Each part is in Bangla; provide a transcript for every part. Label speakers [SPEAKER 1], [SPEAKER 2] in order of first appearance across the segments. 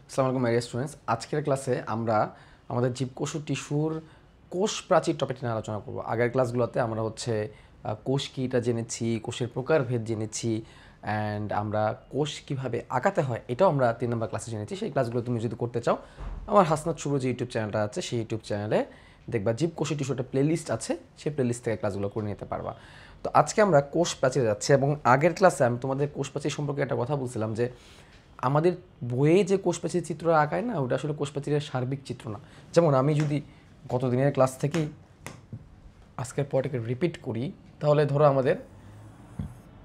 [SPEAKER 1] আসসালামু আলাইকুম মেরিয়া স্টুডেন্টস। আজকের ক্লাসে আমরা আমাদের জীবকোষ ও টিস্যুর কোষ প্রাচীর টপিকটি নিয়ে আলোচনা করব। আগের ক্লাসগুলোতে আমরা কোষ কী এটা জেনেছি, কোষের প্রকারভেদ জেনেছি, অ্যান্ড আমরা কোষ কীভাবে আঁকাতে হয় এটাও আমরা 3 নম্বর ক্লাসে জেনেছি। সেই ক্লাসগুলো তুমি যদি করতে চাও, আমার হাসনাত শুভ যে ইউটিউব চ্যানেলটা আছে সেই ইউটিউব চ্যানেলে দেখবা জীবকোষ ও টিস্যু একটা প্লেলিস্ট আছে, সেই প্লেলিস্ট থেকে ক্লাসগুলো করে নিতে পারবা। তো আজকে আমরা কোষ প্রাচীরে যাচ্ছি এবং আগের ক্লাসে আমি তোমাদের কোষ প্রাচীর সম্পর্কে একটা কথা বলছিলাম যে আমাদের বইয়ে যে কোষপ্রাচীর চিত্র আঁকায় না, ওটা আসলে কোষপ্রাচীরের সার্বিক চিত্র না। যেমন আমি যদি গত দিনের ক্লাস থেকেই আজকের পরটাকে রিপিট করি, তাহলে ধরো আমাদের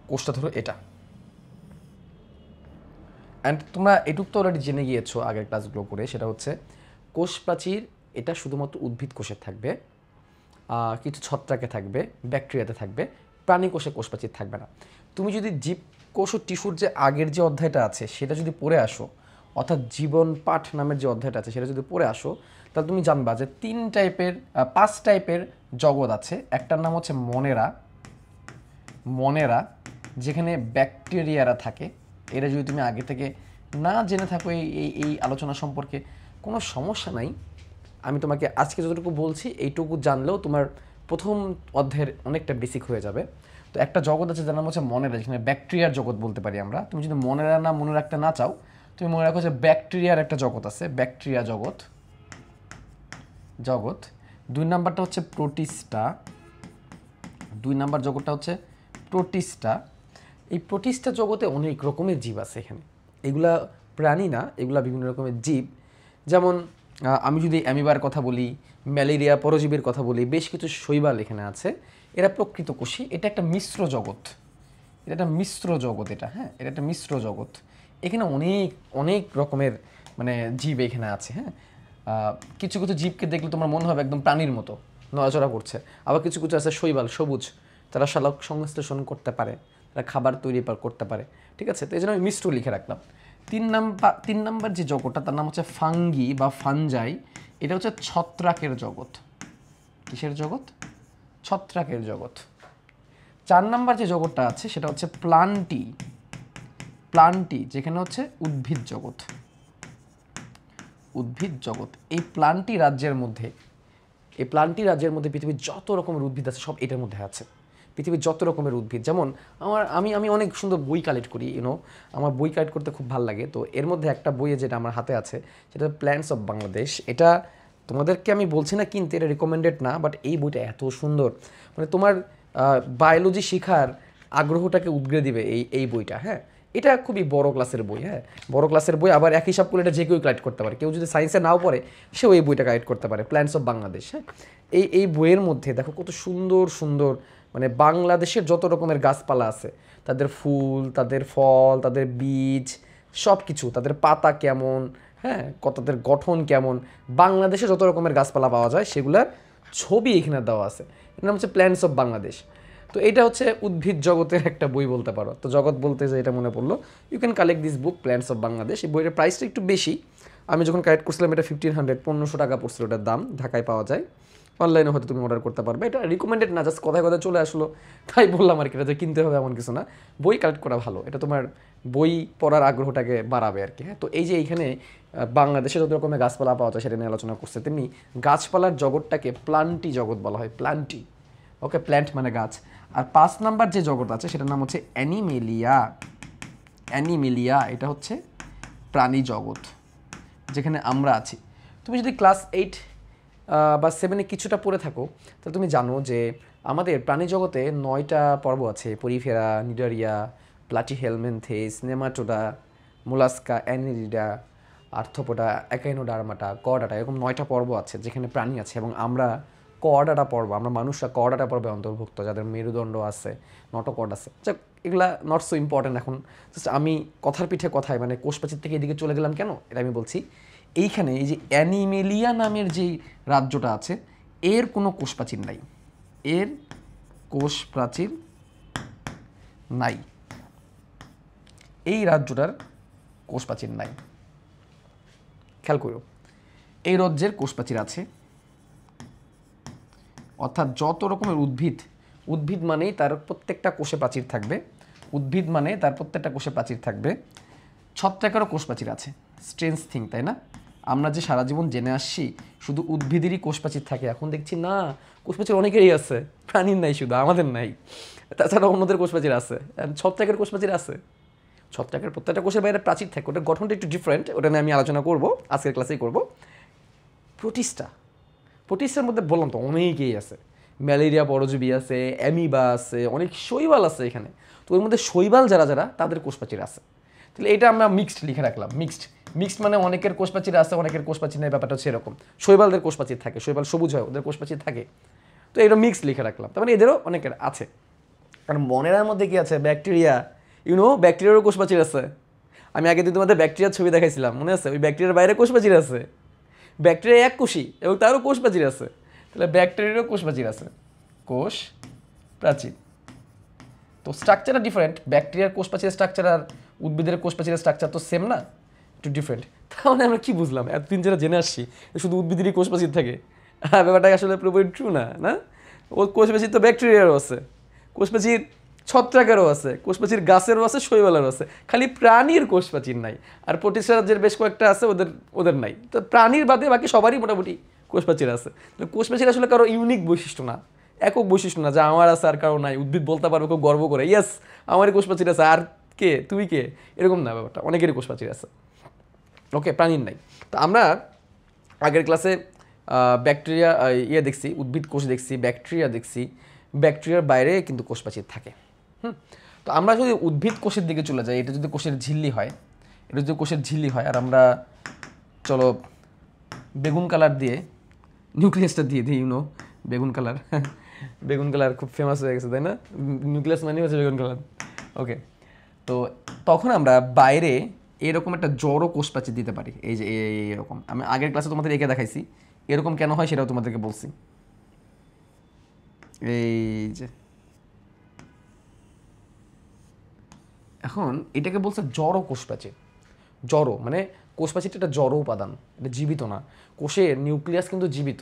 [SPEAKER 1] কোষটা ধরো এটা, অ্যান্ড তোমরা এটুক তো অলরেডি জেনে গিয়েছো আগের ক্লাসগুলো করে, সেটা হচ্ছে কোষ প্রাচীর এটা শুধুমাত্র উদ্ভিদ কোষে থাকবে, কিছু ছত্রাকে থাকবে, ব্যাকটেরিয়াতে থাকবে, প্রাণী কোষে কোষ প্রাচীর থাকবে না। তুমি যদি জীবকোষ ও টিস্যুর যে আগের যে অধ্যায়টা আছে সেটা যদি পড়ে আসো, অর্থাৎ জীবন পাঠ নামের যে অধ্যায়টা আছে সেটা যদি পড়ে আসো, তাহলে তুমি জানবা যে 5 টাইপের জগৎ আছে। একটার নাম হচ্ছে মনেরা, মনেরা যেখানে ব্যাকটেরিয়ারা থাকে। এটা যদি তুমি আগে থেকে না জেনে থাকো এই এই এই আলোচনা সম্পর্কে, কোনো সমস্যা নাই। আমি তোমাকে আজকে যতটুকু বলছি এইটুকু জানলেও তোমার প্রথম অধ্যায়ের অনেকটা বেসিক হয়ে যাবে। তো একটা জগৎ আছে যার নাম হচ্ছে মনেরা, যেখানে ব্যাকটেরিয়ার জগৎ বলতে পারি আমরা। তুমি যদি মনেরা না মনে রাখতে না চাও, তুমি মনে রাখো যে ব্যাকটেরিয়ার একটা জগৎ আছে, ব্যাকটেরিয়া জগৎ। জগৎ 2 নাম্বারটা হচ্ছে প্রোটিস্টা। 2 নাম্বার জগৎটা হচ্ছে প্রোটিস্টা। এই প্রোটিস্টা জগতে অনেক রকমের জীব আছে এখানে। এগুলা প্রাণী না, এগুলা বিভিন্ন রকমের জীব। যেমন আমি যদি অ্যামিবার কথা বলি, ম্যালেরিয়া পরজীবীর কথা বলি, বেশ কিছু শৈবাল এখানে আছে। এরা প্রকৃত কোষী। এটা একটা মিশ্র জগৎ, এটা একটা মিশ্র জগৎ, এটা হ্যাঁ, এটা একটা মিশ্র জগৎ। এখানে অনেক অনেক রকমের মানে জীব এখানে আছে। হ্যাঁ, কিছু কিছু জীবকে দেখলে তোমার মনে হবে একদম প্রাণীর মতো নড়াচড়া করছে। আবার কিছু কিছু আছে শৈবাল, সবুজ, তারা শালক সংশ্লেষণ করতে পারে, তারা খাবার তৈরি করতে পারে। ঠিক আছে, তো এই জন্য আমি মিশ্র লিখে রাখলাম। 3 নাম্বার যে জগৎটা তার নাম হচ্ছে ফাঙ্গি বা ফানজাই। এটা হচ্ছে ছত্রাকের জগৎ। কিসের জগৎ? ছত্রাকের জগৎ। 4 নাম্বার যে জগৎটা আছে সেটা হচ্ছে প্লান্টি। প্লান্টি যেখানে হচ্ছে উদ্ভিদ জগৎ। উদ্ভিদ জগৎ এই প্লান্টি রাজ্যের মধ্যে, এই প্লান্টি রাজ্যের মধ্যে পৃথিবীর যত রকমের উদ্ভিদ আছে সব এটার মধ্যে আছে। পৃথিবীর যত রকমের উদ্ভিদ, যেমন আমি অনেক সুন্দর বই কালেক্ট করি, আমার বই কালেক্ট করতে খুব ভালো লাগে। তো এর মধ্যে একটা বইয়ে যেটা আমার হাতে আছে সেটা প্ল্যান্টস অফ বাংলাদেশ। এটা তোমাদেরকে আমি বলছি না কিনতে, এটা রিকমেন্ডেড না, বাট এই বইটা এত সুন্দর, মানে তোমার বায়োলজি শেখার আগ্রহটাকে উদ্গরে দিবে এই বইটা। হ্যাঁ, এটা খুবই বড় ক্লাসের বই। হ্যাঁ, বড় ক্লাসের বই, আবার এক হিসাব করলে এটা যে কেউ কালেক্ট করতে পারে। কেউ যদি সায়েন্সে নাও পড়ে সেও এই বইটা কালেক্ট করতে পারে, প্ল্যান্টস অফ বাংলাদেশ। হ্যাঁ, এই বইয়ের মধ্যে দেখো কত সুন্দর সুন্দর, মানে বাংলাদেশের যত রকমের গাছপালা আছে, তাদের ফুল, তাদের ফল, তাদের বীজ, সব কিছু, তাদের পাতা কেমন, হ্যাঁ, তাদের গঠন কেমন, বাংলাদেশে যত রকমের গাছপালা পাওয়া যায় সেগুলোর ছবি এখানে দেওয়া আছে। এর নাম হচ্ছে প্ল্যান্টস অফ বাংলাদেশ। তো এটা হচ্ছে উদ্ভিদ জগতের একটা বই বলতে পারো। তো জগৎ বলতে যে এটা মনে পড়লো, you can collect this book plants of Bangladesh. এই বইয়ের প্রাইসটা একটু বেশি। আমি যখন কালেক্ট করছিলাম এটা 1500, 1500 টাকা পড়ছিল ওটার দাম। ঢাকায় পাওয়া যায়, অনলাইনে হয়তো তুমি অর্ডার করতে পারবে। এটা রিকমেন্ডেড না, জাস্ট কথায় কথায় চলে আসলো তাই বললাম আর কি। এটা যে কিনতে হবে এমন কিছু না, বই কালেক্ট করা ভালো, এটা তোমার বই পড়ার আগ্রহটাকে বাড়াবে আর কি। হ্যাঁ, তো এই যে এইখানে বাংলাদেশে যত রকমের গাছপালা পাওয়া যায় সেটা নিয়ে আলোচনা করছে, তেমনি গাছপালার জগৎটাকে প্লান্টি জগৎ বলা হয়, প্লান্টি। ওকে, প্ল্যান্ট মানে গাছ। আর 5 নাম্বার যে জগৎ আছে সেটার নাম হচ্ছে অ্যানিমেলিয়া। অ্যানিমেলিয়া এটা হচ্ছে প্রাণী জগৎ, যেখানে আমরা আছি। তুমি যদি ক্লাস 8 বা 7-এ কিছুটা পড়ে থাকো, তাহলে তুমি জানো যে আমাদের প্রাণী জগতে 9টা পর্ব আছে। Porifera, Cnidaria, Platyhelminthes, nematoda, mollusca, Annelida, arthropoda, Echinodermata, chordata, এরকম 9টা পর্ব আছে যেখানে প্রাণী আছে। এবং আমরা কর্ডাটা পর্ব, আমরা মানুষরা কর্ডাটা পর্বে অন্তর্ভুক্ত, যাদের মেরুদণ্ড আছে, নটোকর্ড আছে। যাক, এগুলা নট সো ইম্পর্টেন্ট এখন। জাস্ট আমি কথার পিঠে কথায়, মানে কোষপ্রাচীর থেকে এদিকে চলে গেলাম কেন এটা আমি বলছি। এইখানে এই যে অ্যানিমেলিয়া নামের যেই রাজ্যটা আছে, এর কোনো কোষপ্রাচীর নাই, এর কোষপ্রাচীর নাই। এই রাজ্যটার কোষপ্রাচীর নাই, খেয়াল করো। এই রাজ্যের কোষপ্রাচীর আছে, অর্থাৎ যত রকমের উদ্ভিদ, উদ্ভিদ মানেই তার প্রত্যেকটা কোষে প্রাচীর থাকবে, উদ্ভিদ মানে তার প্রত্যেকটা কোষে প্রাচীর থাকবে। ছত্রাকেরও কোষ প্রাচীর আছে। স্ট্রেঞ্জ থিং, তাই না? আমরা যে সারা জীবন জেনে আসছি শুধু উদ্ভিদেরই কোষপ্রাচীর থাকে, এখন দেখছি না, কোষপ্রাচীর অনেকেরই আছে, প্রাণীর নাই, শুধু আমাদের নাই। তাছাড়া অন্যদের কোষপ্রাচীর আছে, ছত্রাকের কোষপ্রাচীর আছে। ছত্রাকের প্রত্যেকটা কোষের বাইরে প্রাচীর থাকে, ওটার গঠনটা একটু ডিফারেন্ট, ওটা নিয়ে আমি আলোচনা করব, আজকের ক্লাসেই করব। প্রোটিস্টার মধ্যে বললাম তো অনেকেই আছে, ম্যালেরিয়া পরজীবী আছে, অ্যামিবা আছে, অনেক শৈবাল আছে এখানে। তো ওর মধ্যে শৈবাল যারা যারা তাদের কোষপ্রাচীর আছে। তাহলে এটা আমরা মিক্সড লিখে রাখলাম। মিক্সড মানে অনেকের কোষপ্রাচীর আছে, অনেকের কোষপ্রাচীর নেই, ব্যাপারটা হচ্ছে এরকম। শৈবালদের কোষপ্রাচীর থাকে, শৈবাল সবুজ হয়, ওদের কোষপ্রাচীর থাকে। তো এটা মিক্সড লিখে রাখলাম, তার মানে এদেরও অনেকের আছে। কারণ মনেরার মধ্যে কি আছে? ব্যাকটেরিয়া, ব্যাকটেরিয়ারও কোষপ্রাচীর আছে। আমি আগে দিন তোমাদের ব্যাকটেরিয়ার ছবি দেখাইছিলাম, মনে আছে? ওই ব্যাকটেরিয়ার বাইরে কোষপ্রাচীর আছে। ব্যাকটেরিয়া এক কোষী এবং তারও কোষপ্রাচীর আছে। তাহলে ব্যাকটেরিয়ারও কোষপ্রাচীর আছে, কোষ প্রাচীর। তো স্ট্রাকচারটা ডিফারেন্ট, ব্যাকটেরিয়ার কোষপ্রাচীরের স্ট্রাকচার আর উদ্ভিদের কোষপ্রাচীরের স্ট্রাকচার তো সেম না, একটু ডিফারেন্ট। তাহলে আমরা কি বুঝলাম? এতদিন যেটা জেনে আসছি শুধু উদ্ভিদেরই কোষপ্রাচীর থাকে, ব্যাপারটা আসলে পুরোপুরি ট্রু না, না? ও কোষপ্রাচীর তো ব্যাকটেরিয়ারও আছে, কোষপ্রাচীর ছত্রাকেরও আছে, কোষপ্রাচীর গাছেরও আছে, শৈবালেরও আছে, খালি প্রাণীর কোষপ্রাচীর নাই। আর প্রোটিস্টার বেশ কয়েকটা আছে, ওদের নাই। তো প্রাণীর বাদে বাকি সবারই মোটামুটি কোষপ্রাচীর আছে। কোষপ্রাচীর আসলে কারো ইউনিক বৈশিষ্ট্য না, একক বৈশিষ্ট্য না, যা আমার আছে আর কারো নাই। উদ্ভিদ বলতে পারবে খুব গর্ব করে, ইয়েস আমারই কোষপ্রাচীর আছে, আর কে, তুমি কে, এরকম না ব্যাপারটা, অনেকেরই কোষপ্রাচীর আছে। ওকে, প্রাণীর নাই। তো আমরা আগের ক্লাসে ব্যাকটেরিয়া দেখছি, উদ্ভিদ কোষ দেখছি, ব্যাকটেরিয়া দেখছি। ব্যাকটেরিয়ার বাইরে কিন্তু কোষপ্রাচীর থাকে। তো আমরা যদি উদ্ভিদ কোষের দিকে চলে যাই, এটা যদি কোষের ঝিল্লি হয়, আর আমরা চলো বেগুন কালার দিয়ে নিউক্লিয়াসটা দিয়ে দিই, বেগুন কালার খুব ফেমাস হয়ে গেছে, তাই না? নিউক্লিয়াস মানে হচ্ছে বেগুন কালার। ওকে, তো তখন আমরা বাইরে এরকম একটা জড়ো কোষপ্রাচীর দিতে পারি। এই যে এরকম, আমি আগের ক্লাসে তোমাদের এঁকে দেখাইছি, এরকম কেন হয় সেটাও তোমাদেরকে বলছি। এই যে এখন এটাকে বলছে জড়ো কোষপ্রাচীর। জড়ো মানে কোষপ্রাচীরটা একটা জড়ো উপাদান, এটা জীবিত না। কোষের নিউক্লিয়াস কিন্তু জীবিত,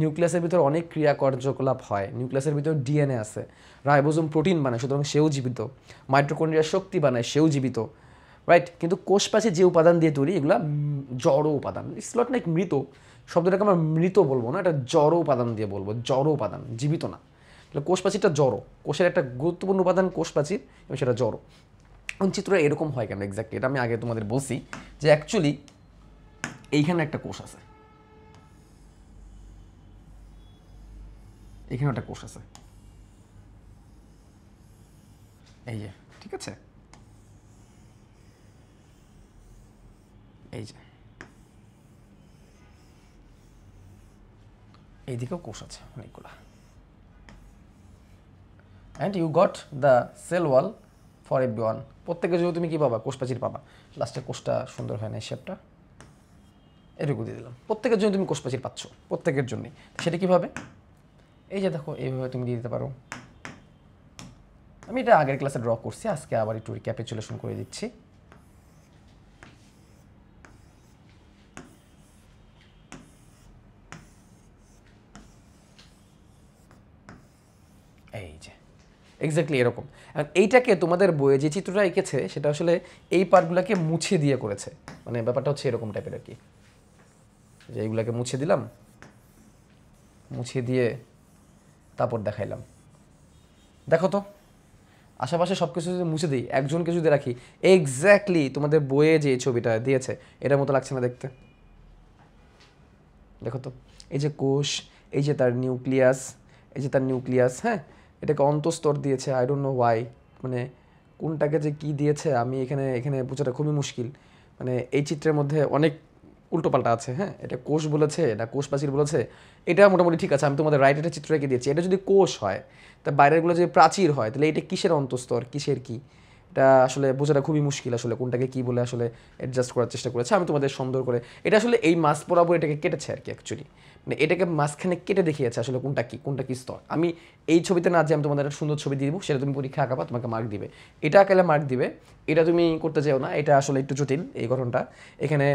[SPEAKER 1] নিউক্লিয়াসের ভিতরে অনেক ক্রিয়া কার্যকলাপ হয়, নিউক্লিয়াসের ভিতরে ডিএনএ আছে, রাইবোজোম প্রোটিন বানায়, সুতরাং সেও জীবিত, মাইটোকন্ড্রিয়া শক্তি বানায়, সেও জীবিত, রাইট? কিন্তু কোষপ্রাচীর যে উপাদান দিয়ে তৈরি, এগুলো জড়ো উপাদান। ইটস নট লাইক মৃত, শব্দটাকে আমরা মৃত বলবো না, এটা জড়ো উপাদান দিয়ে বলবো, জড়ো উপাদান, জীবিত না। তাহলে কোষপ্রাচীরটা জড়ো, কোষের একটা গুরুত্বপূর্ণ উপাদান কোষপ্রাচীর, এবং সেটা জড়ো। চিত্রটা এরকম হয় কেন এক্স্যাক্টলি, এটা আমি আগে তোমাদের বলছি যে অ্যাকচুয়ালি এইখানে একটা কোষ আছে, এখানে একটা কোষ আছে, এই যে, ঠিক আছে, এই যে এইদিকেও কোষ আছে অনেকগুলা, and you got the cell wall for everyone. প্রত্যেকের জন্য তুমি কি পাবা? কোষপ্রাচীর পাবা। লাস্টে কোষটা সুন্দর হয় না, শেপটা এটুকু দিয়ে দিলাম। প্রত্যেকের জন্য তুমি কোষপ্রাচীর পাচ্ছ, প্রত্যেকের জন্যই। সেটা কীভাবে? এই যে দেখো, এইভাবে তুমি দিয়ে দিতে পারো। আমি এটা আগের ক্লাসে ড্র করছি, আজকে আবার একটু রিক্যাপিচুলেশন করে দিচ্ছি। এই যে এক্স্যাক্টলি এরকম। এইটাকে তোমাদের বইয়ে যে চিত্রটা এঁকেছে সেটা আসলে এই পার্টগুলোকে মুছে দিয়ে করেছে, মানে ব্যাপারটা হচ্ছে এরকম টাইপের আর কি, যে এইগুলাকে মুছে দিলাম, মুছে দিয়ে তারপর দেখাইলাম। দেখো তো, আশেপাশে সব কিছু যদি মুছে দিই, একজনকে যদি রাখি, এক্স্যাক্টলি তোমাদের বইয়ে যে ছবিটা দিয়েছে এটার মতো লাগছে না দেখতে? দেখো তো, এই যে কোষ, এই যে তার নিউক্লিয়াস, হ্যাঁ, এটাকে অন্তঃস্তর দিয়েছে, আই ডোন্ট নো ওয়াই, মানে কোনটাকে যে কি দিয়েছে আমি এখানে বোঝাটা খুবই মুশকিল। মানে এই চিত্রের মধ্যে অনেক উল্টোপাল্টা আছে, হ্যাঁ, এটা কোষ বলেছে না কোষপ্রাচীর বলেছে, এটা মোটামুটি ঠিক আছে, আমি তোমাদের রাইট একটা চিত্র এঁকে দিয়েছি। এটা যদি কোষ হয়, তা বাইরেরগুলো যদি প্রাচীর হয়, তাহলে এটা কিসের অন্তঃস্তর, কিসের কি, এটা আসলে বোঝাটা খুবই মুশকিল। আসলে কোনটাকে কি বলে আসলে অ্যাডজাস্ট করার চেষ্টা করেছে, আমি তোমাদের সুন্দর করে, এটা আসলে এই মাছ বরাবর এটাকে কেটেছে আর কি, অ্যাকচুয়ালি মানে এটাকে মাঝখানে কেটে দেখিয়েছে আসলে কোনটা কি স্তর। আমি এই ছবিতে না যে আমি তোমাদের একটা সুন্দর ছবি দিয়ে দিব, সেটা তুমি পরীক্ষা আঁকাবা, তোমাকে মার্ক দিবে, এটা আঁকালে মার্ক দিবে, এটা তুমি করতে চাও না, এটা আসলে একটু জটিল এই গঠনটা। এখানে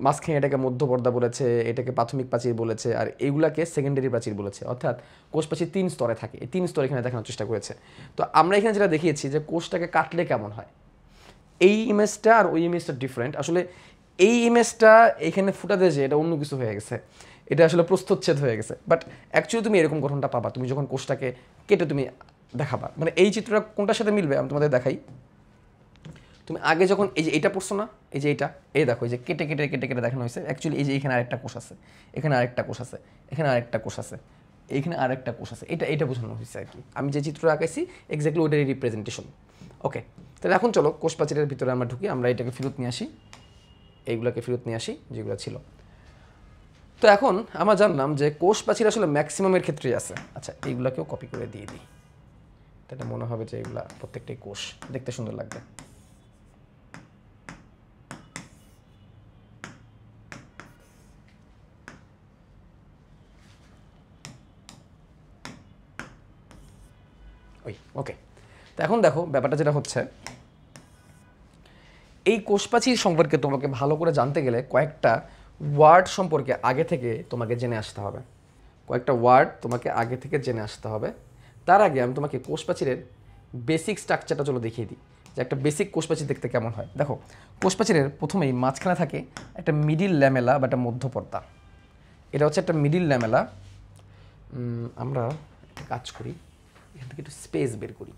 [SPEAKER 1] মাঝখানে এটাকে মধ্যপর্দা বলেছে, এটাকে প্রাথমিক প্রাচীর বলেছে, আর এইগুলাকে সেকেন্ডারি প্রাচীর বলেছে, অর্থাৎ কোষ প্রাচীর 3 স্তরে থাকে, এই 3 স্তর এখানে দেখানোর চেষ্টা করেছে। তো আমরা এখানে যেটা দেখিয়েছি যে কোষটাকে কাটলে কেমন হয়, এই ইমেজটা আর ওই ইমেজটা ডিফারেন্ট। আসলে এই ইমেজটা এখানে ফুটাতে যে এটা অন্য কিছু হয়ে গেছে, এটা আসলে প্রস্থচ্ছেদ হয়ে গেছে, বাট অ্যাকচুয়ালি তুমি এরকম গঠনটা পাবা তুমি যখন কোষটাকে কেটে তুমি দেখাবা। মানে এই চিত্রটা কোনটার সাথে মিলবে আমি তোমাদের দেখাই। তুমি আগে যখন এই যে এইটা পড়ছো না, এই যে এইটা, এই দেখো এই যে কেটে কেটে কেটে কেটে দেখানো হয়েছে, অ্যাকচুয়ালি এই যে এখানে আরেকটা কোষ আছে, এখানে আরেকটা কোষ আছে, এখানে আরেকটা কোষ আছে, এইখানে আরেকটা কোষ আছে, এটা বোঝানো হয়েছে আর কি। আমি যে চিত্র আঁকাইছি এক্স্যাক্টলি ওটারই রিপ্রেজেন্টেশন। ওকে, তাহলে এখন চলো কোষ প্রাচীরের ভিতরে আমরা ঢুকি, আমরা এটাকে ফেরত নিয়ে আসি, এইগুলোকে ফেরত নিয়ে আসি যেগুলো ছিল। তো এখন আমরা জানলাম যে কোষ প্রাচীর আসলে ম্যাক্সিমামের ক্ষেত্রেই আছে। আচ্ছা, এইগুলোকেও কপি করে দিয়ে দিই, তাহলে মনে হবে যে এগুলা প্রত্যেকটাই কোষ, দেখতে সুন্দর লাগবে। ওকে, তো এখন দেখো ব্যাপারটা যেটা হচ্ছে, এই কোষপ্রাচীর সম্পর্কে তোমাকে ভালো করে জানতে গেলে কয়েকটা ওয়ার্ড সম্পর্কে আগে থেকে তোমাকে জেনে আসতে হবে, কয়েকটা ওয়ার্ড তোমাকে আগে থেকে জেনে আসতে হবে। তার আগে আমি তোমাকে কোষপ্রাচীরের বেসিক স্ট্রাকচারটা চলো দেখিয়ে দিই, যে একটা বেসিক কোষপ্রাচীর দেখতে কেমন হয়। দেখো, কোষপ্রাচীরের প্রথমেই মাঝখানে থাকে একটা মিডিল ল্যামেলা বা একটা মধ্যপর্দা। এটা হচ্ছে একটা মিডিল ল্যামেলা। আমরা একটা কাজ করি, এখান থেকে একটু স্পেস বের করি।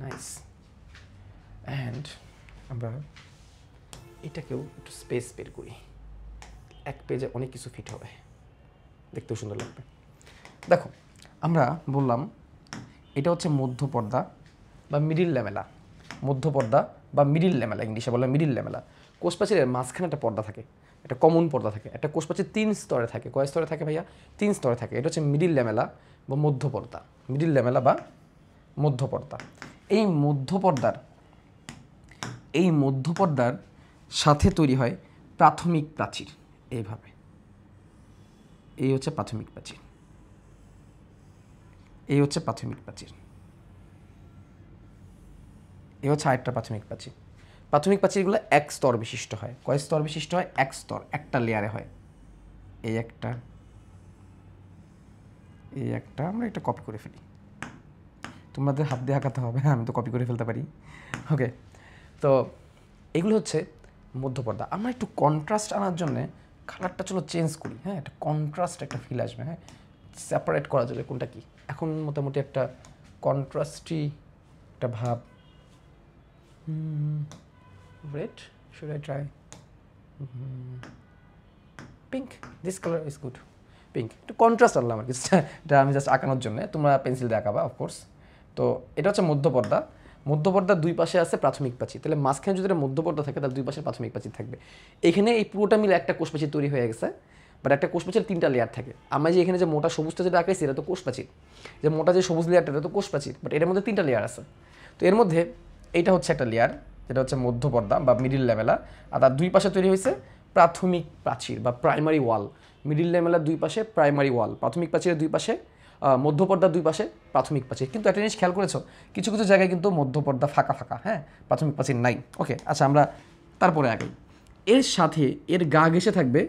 [SPEAKER 1] নাইস। অ্যান্ড আমরা এটাকেও একটু স্পেস বের করি, এক পেজে অনেক কিছু ফিট হবে, দেখতেও সুন্দর লাগবে। দেখো, আমরা বললাম এটা হচ্ছে মধ্যপর্দা বা মিডিল ল্যামেলা, মধ্যপর্দা বা মিডিল ল্যামেলা, ইংলিশে বলে মিডিল ল্যামেলা। কোষপ্রাচীরের মাঝখানে একটা পর্দা থাকে, একটা কমন পর্দা থাকে। একটা কোষপ্রাচীর 3 স্তরে থাকে। কয় স্তরে থাকে ভাইয়া? 3 স্তরে থাকে। এটা হচ্ছে মিডিল ল্যামেলা বা মধ্যপর্দা, মিডিল ল্যামেলা বা মধ্যপর্দা। এই মধ্যপর্দার সাথে তৈরি হয় প্রাথমিক প্রাচীর। এইভাবে, এই হচ্ছে প্রাথমিক প্রাচীর, এই হচ্ছে প্রাথমিক প্রাচীর, এই হচ্ছে আরেকটা প্রাথমিক প্রাচীর। প্রাথমিক প্রাচীরগুলো এক স্তর বিশিষ্ট হয়। কয় স্তর বিশিষ্ট হয়? এক স্তর, একটা লেয়ারে হয়। এই একটা, এই একটা। আমরা এটা কপি করে ফেলি, তোমাদের হাত দিয়ে আঁকাতে হবে, আমি তো কপি করে ফেলতে পারি। ওকে, তো এগুলো হচ্ছে মধ্যপর্দা। আমরা একটু কন্ট্রাস্ট আনার জন্যে কালারটা চলো চেঞ্জ করি। হ্যাঁ, একটা কন্ট্রাস্ট, একটা ফিল আসবে। হ্যাঁ, সেপারেট করা যাবে কোনটা কি। এখন মোটামুটি একটা কন্ট্রাস্টি একটা ভাব। Red, should I try pink? This colour is good. Pink, একটু কন্ট্রাস্ট আনলাম আর কি, এটা আমি জাস্ট আঁকানোর জন্য। তোমরা পেন্সিল দিয়ে আঁকাবা অফকোর্স। তো এটা হচ্ছে মধ্যপর্দা। মধ্যপর্দার দুই পাশে আছে প্রাথমিক প্রাচীর। তাহলে মাঝখানে যদি এটা মধ্যপর্দা থাকে তাহলে দুই পাশে প্রাথমিক প্রাচীর থাকবে। এখানে এই পুরোটা মিলে একটা কোষপ্রাচীর তৈরি হয়ে গেছে, বাট একটা কোষপ্রাচীর 3টা লেয়ার থাকে। আমরা যে এখানে যে মোটা সবুজটা যেটা আঁকাইছি এটা তো কোষপ্রাচীর, যে মোটা যে সবুজ লেয়ারটা এটা তো কোষপ্রাচীর, বাট এর মধ্যে 3টা লেয়ার আছে। তো এর মধ্যে এইটা হচ্ছে একটা লেয়ার, যেটা হচ্ছে মধ্যপর্দা বা মিডিল ল্যামেলা, আর তার দুই পাশে তৈরি হয়েছে প্রাথমিক প্রাচীর বা প্রাইমারি ওয়াল। মিডিল ল্যামেলার দুই পাশে প্রাইমারি ওয়াল, প্রাথমিক প্রাচীরের দুই পাশে, মধ্যপর্দার দুই পাশে প্রাথমিক প্রাচীর। কিন্তু একটা জিনিস খেয়াল করেছো, কিছু কিছু জায়গায় কিন্তু মধ্যপর্দা ফাঁকা ফাঁকা, হ্যাঁ, প্রাথমিক প্রাচীর নাই। ওকে, আচ্ছা, আমরা তারপরে আগাই। এর সাথে এর গা ঘেঁষে থাকবে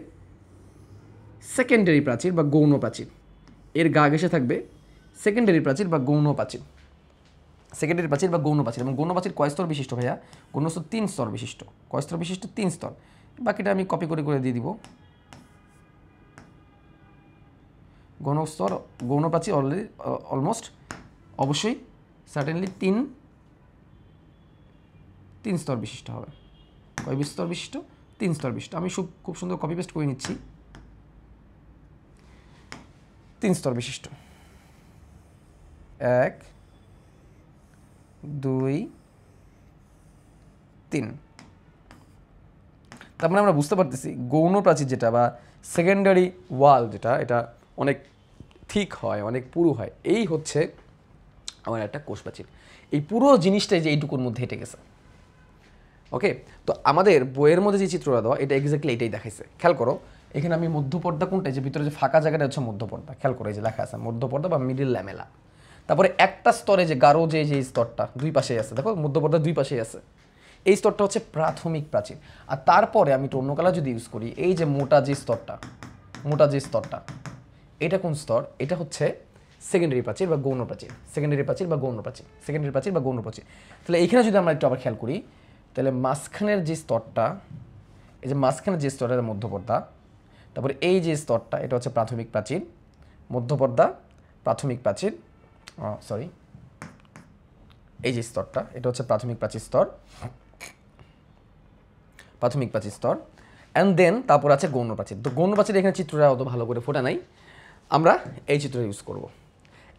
[SPEAKER 1] সেকেন্ডারি প্রাচীর বা গৌণ প্রাচীর। এর গা ঘেঁষে থাকবে সেকেন্ডারি প্রাচীর বা গৌণ প্রাচীর, সেকেন্ডারি প্রাচীর বা গৌণ প্রাচীর। এবং গৌণ প্রাচীর কয় স্তর বিশিষ্ট ভাইয়া? গৌণ স্তর 3 স্তর বিশিষ্ট। কয় স্তর বিশিষ্ট? 3 স্তর। বাকিটা আমি কপি করে করে দিয়ে দিব। গৌণ স্তর, গৌণ প্রাচীর অলমোস্ট অবশ্যই সার্টেনলি 3 স্তর বিশিষ্ট হবে। কয় স্তর বিশিষ্ট? 3 স্তর বিশিষ্ট। আমি খুব সুন্দর কপি পেস্ট করে নিচ্ছি। 3 স্তর বিশিষ্ট, 1 2 3। তার মানে আমরা বুঝতে পারতেছি গৌণ প্রাচীর যেটা বা সেকেন্ডারি ওয়াল যেটা, এটা অনেক থিক হয়, অনেক পুরু হয়। এই হচ্ছে আমার একটা কোষ প্রাচীর। এই পুরো জিনিসটাই যে এইটুকুর মধ্যে হেঁটে গেছে। ওকে, তো আমাদের বইয়ের মধ্যে যে চিত্রটা দেওয়া এটা এক্স্যাক্টলি এটাই দেখাইছে। খেয়াল করো, এখানে আমি মধ্যপর্দা কোনটা, যে ভিতরে যে ফাঁকা জায়গাটা হচ্ছে মধ্যপর্দা। খেয়াল করো, এই যে লেখা আছে মধ্যপর্দা বা মিডিল ল্যামেলা। তারপরে একটা স্তরে যে গাঢ় যে স্তরটা দুই পাশেই আছে, দেখো মধ্যপর্দা দুই পাশেই আছে, এই স্তরটা হচ্ছে প্রাথমিক প্রাচীর। আর তারপরে আমি একটু অন্য কালার যদি ইউজ করি, এই যে মোটা যে স্তরটা, এটা কোন স্তর? এটা হচ্ছে সেকেন্ডারি প্রাচীর বা গৌণ প্রাচীর, সেকেন্ডারি প্রাচীর বা গৌণ প্রাচীর, সেকেন্ডারি প্রাচীর বা গৌণ প্রাচীর। তাহলে এখানে যদি আমরা একটু আবার খেয়াল করি, তাহলে মাঝখানের যে স্তরটা, এই যে মাঝখানের যে স্তরটা মধ্যপর্দা, তারপরে এই যে স্তরটা এটা হচ্ছে প্রাথমিক প্রাচীর, মধ্যপর্দা, প্রাথমিক প্রাচীর, সরি এই যে স্তরটা এটা হচ্ছে প্রাথমিক প্রাচীর স্তর, প্রাথমিক প্রাচীর স্তর। অ্যান্ড দেন তারপর আছে গৌণ প্রাচীর। তো গৌণ প্রাচীর এখানে চিত্রটা অত ভালো করে ফোটা নাই, আমরা এই চিত্রটা ইউজ করব।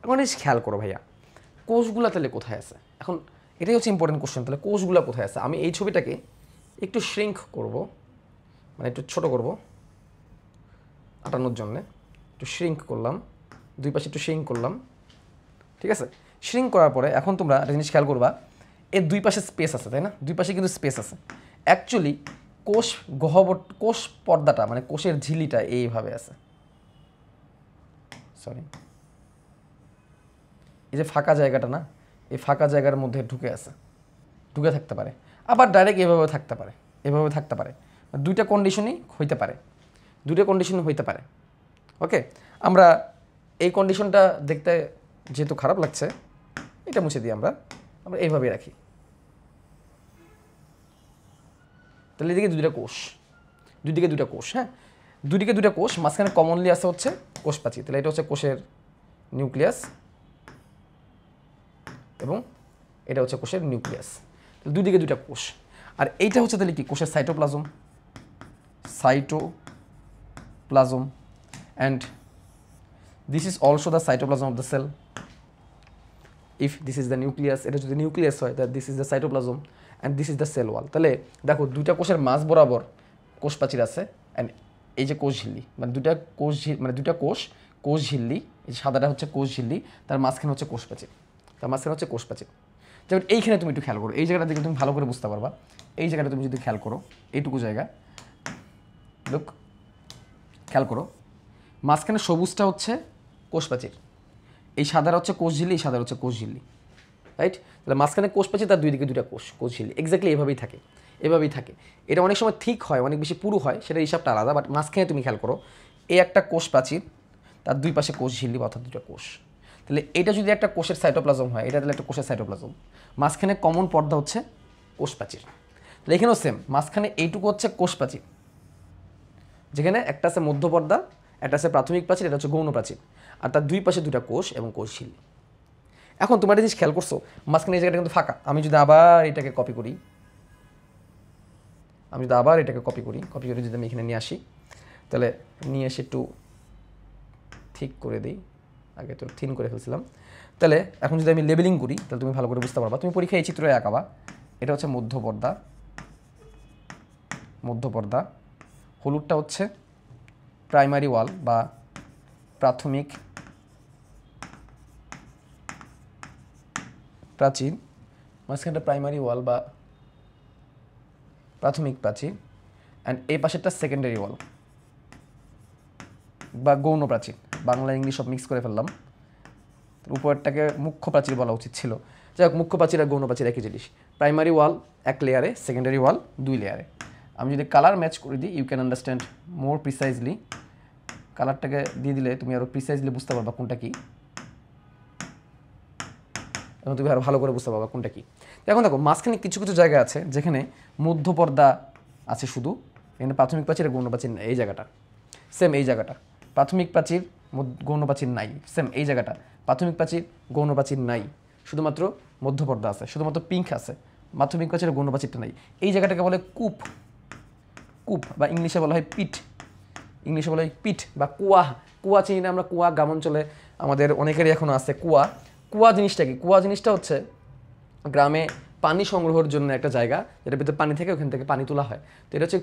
[SPEAKER 1] এখন এই খেয়াল করো ভাইয়া, কোষগুলো তাহলে কোথায় আছে? এখন এটাই হচ্ছে ইম্পর্টেন্ট কোশ্চেন, তাহলে কোষগুলো কোথায় আছে? আমি এই ছবিটাকে একটু শ্রিঙ্ক করব, মানে একটু ছোট করব আটানোর জন্যে, একটু শ্রিঙ্ক করলাম, দুই পাশে একটু শ্রিঙ্ক করলাম, ঠিক আছে? শ্রিঙ্ক করার পরে এখন তোমরা একটা জিনিস খেয়াল করবা, এর দুই পাশে স্পেস আছে, তাই না? দুই পাশে কিন্তু স্পেস আছে। অ্যাকচুয়ালি কোষ গহ্বর, কোষ পর্দাটা মানে কোষের ঝিল্লিটা এইভাবে আছে, সরি এই যে ফাঁকা জায়গাটা না, এই ফাঁকা জায়গার মধ্যে ঢুকে আছে, ঢুকে থাকতে পারে, আবার ডাইরেক্ট এভাবে থাকতে পারে, এভাবে থাকতে পারে। দুইটা কন্ডিশনই হইতে পারে, দুইটা কন্ডিশনই হইতে পারে। ওকে, আমরা এই কন্ডিশনটা দেখতে যেহেতু খারাপ লাগছে, এটা মুছে দিই, আমরা আমরা এইভাবেই রাখি। তাহলে এদিকে দুইটা কোষ, দুইদিকে দুইটা কোষ, হ্যাঁ, দুইদিকে দুইটা কোষ, মাঝখানে কমনলি আছে হচ্ছে কোষ প্রাচীর। তাহলে এটা হচ্ছে কোষের নিউক্লিয়াস এবং এটা হচ্ছে কোষের নিউক্লিয়াস, দুইদিকে দুইটা কোষ। আর এইটা হচ্ছে তাহলে কি কোষের cytoplasm, cytoplasm, and this is also the cytoplasm of the cell. If this is the nucleus, এটা যদি নিউক্লিয়াস হয় তাহলে this is the cytoplasm and this is the cell wall. তাহলে দেখো দুইটা কোষের মাঝ বরাবর কোষ প্রাচীর আছে, অ্যান্ড এই যে কোষ ঝিল্লি, মানে দুইটা কোষ মানে দুইটা কোষ ঝিল্লি, এই সাদাটা হচ্ছে কোষ ঝিল্লি, তার মাঝখানে হচ্ছে কোষ প্রাচীর, তার মাঝখানে হচ্ছে কোষ প্রাচীর। যেমন এইখানে তুমি একটু খেয়াল করো, এই জায়গাটা দেখে তুমি ভালো করে বুঝতে পারবা। এই জায়গাটা তুমি যদি খেয়াল করো, এইটুকু জায়গা লুক, খেয়াল করো, মাঝখানে সবুজটা হচ্ছে কোষ প্রাচীর, এই সাদাটা হচ্ছে কোষ ঝিল্লি, এই সাদা হচ্ছে কোষ ঝিল্লি, রাইট? তাহলে মাঝখানে কোষ প্রাচীর, তার দুই দিকে দুইটা কোষ ঝিল্লি, এক্স্যাক্টলি এভাবেই থাকে, এভাবেই থাকে। এটা অনেক সময় ঠিক হয়, অনেক বেশি পুরু হয়, সেটা হিসাবটা আলাদা, বাট মাঝখানে তুমি খেয়াল করো, এই একটা কোষ প্রাচীর, তার দুই পাশে কোষ ঝিল্লি অর্থাৎ দুটো কোষ। তাহলে এটা যদি একটা কোষের সাইটোপ্লাজম হয়, এটা তাহলে একটা কোষের সাইটোপ্লাজম, মাঝখানে কমন পর্দা হচ্ছে কোষ প্রাচীর। তাহলে এখানেও সেম, মাঝখানে এইটুকু হচ্ছে কোষ প্রাচীর, যেখানে একটা আছে মধ্য পর্দা, একটা আছে প্রাথমিক প্রাচীর, এটা হচ্ছে গৌণ প্রাচীর, আর তার দুই পাশে দুটা কোষ এবং কোষ ঝিল্লি। এখন তোমার একটা জিনিস খেয়াল করছো, মাঝখানে এই জায়গাটা কিন্তু ফাঁকা। আমি যদি আবার এটাকে কপি করি, কপি করে যদি আমি এখানে নিয়ে আসি, তাহলে নিয়ে এসে একটু ঠিক করে দিই, আগে তো থিন করে ফেলছিলাম। তাহলে এখন যদি আমি লেবেলিং করি, তাহলে তুমি ভালো করে বুঝতে পারবা। তুমি পরীক্ষায় এই চিত্রে আঁকাবা, এটা হচ্ছে মধ্যপর্দা, হলুদটা হচ্ছে প্রাইমারি ওয়াল বা প্রাথমিক প্রাচীর, মাঝখানটা প্রাইমারি ওয়াল বা প্রাথমিক প্রাচীর, অ্যান্ড এই পাশেরটা সেকেন্ডারি ওয়াল বা গৌণ প্রাচীর, বাংলা ইংলিশ সব মিক্স করে ফেললাম। উপরটাকে মুখ্য প্রাচীর বলা উচিত ছিল। যাই হোক, মুখ্য প্রাচীর আর গৌণ প্রাচীর একই জিনিস। প্রাইমারি ওয়াল এক লেয়ারে, সেকেন্ডারি ওয়াল দুই লেয়ারে। আমি যদি কালার ম্যাচ করে দিই, you can understand more precisely. কালারটাকে দিয়ে দিলে তুমি আরও প্রিসাইজলি বুঝতে পারবা কোনটা কি, এবং তুমি আরও ভালো করে বুঝতে পারবা কোনটা কি। এখন দেখো, মাঝখানে কিছু কিছু জায়গা আছে যেখানে মধ্যপর্দা আছে শুধু, এখানে প্রাথমিক প্রাচীর আর গৌণ প্রাচীর নাই। এই জায়গাটা সেম, এই জায়গাটা প্রাথমিক প্রাচীর গৌণ প্রাচীর নাই, সেম এই জায়গাটা প্রাথমিক প্রাচীর গৌণ প্রাচীর নাই, শুধুমাত্র মধ্যপর্দা আছে, শুধুমাত্র পিঙ্ক আছে, প্রাথমিক প্রাচীর গৌণ প্রাচীরটা নাই। এই জায়গাটাকে বলে কূপ বা ইংলিশে বলা হয় পিঠ, বা কুয়া চিনি না আমরা? কুয়া গ্রামাঞ্চলে আমাদের অনেকেরই এখনও আছে কুয়া জিনিসটা কি? কুয়া জিনিসটা হচ্ছে গ্রামে পানি সংগ্রহের জন্য একটা জায়গা, যেটার ভিতরে পানি থেকে ওখান থেকে পানি তোলা হয়। তো এটা হচ্ছে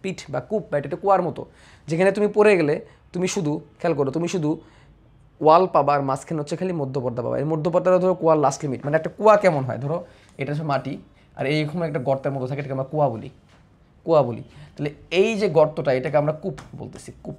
[SPEAKER 1] পিঠ বা কূপ, বা এটা একটা কুয়ার মতো, যেখানে তুমি পড়ে গেলে তুমি শুধু খেয়াল করো, তুমি শুধু ওয়াল পাবা আর মাঝখানে হচ্ছে খালি মধ্যপর্দা পাবা। এই মধ্যপর্দাটা ধরো কুয়ার লাস্ট লিমিট, মানে একটা কুয়া কেমন হয়, ধরো এটা হচ্ছে মাটি আর এইরকম একটা গর্তের মতো থাকে, এটাকে আমরা কুয়া বলি। তাহলে এই যে গর্তটা, এটাকে আমরা কূপ বলতেছি, কূপ।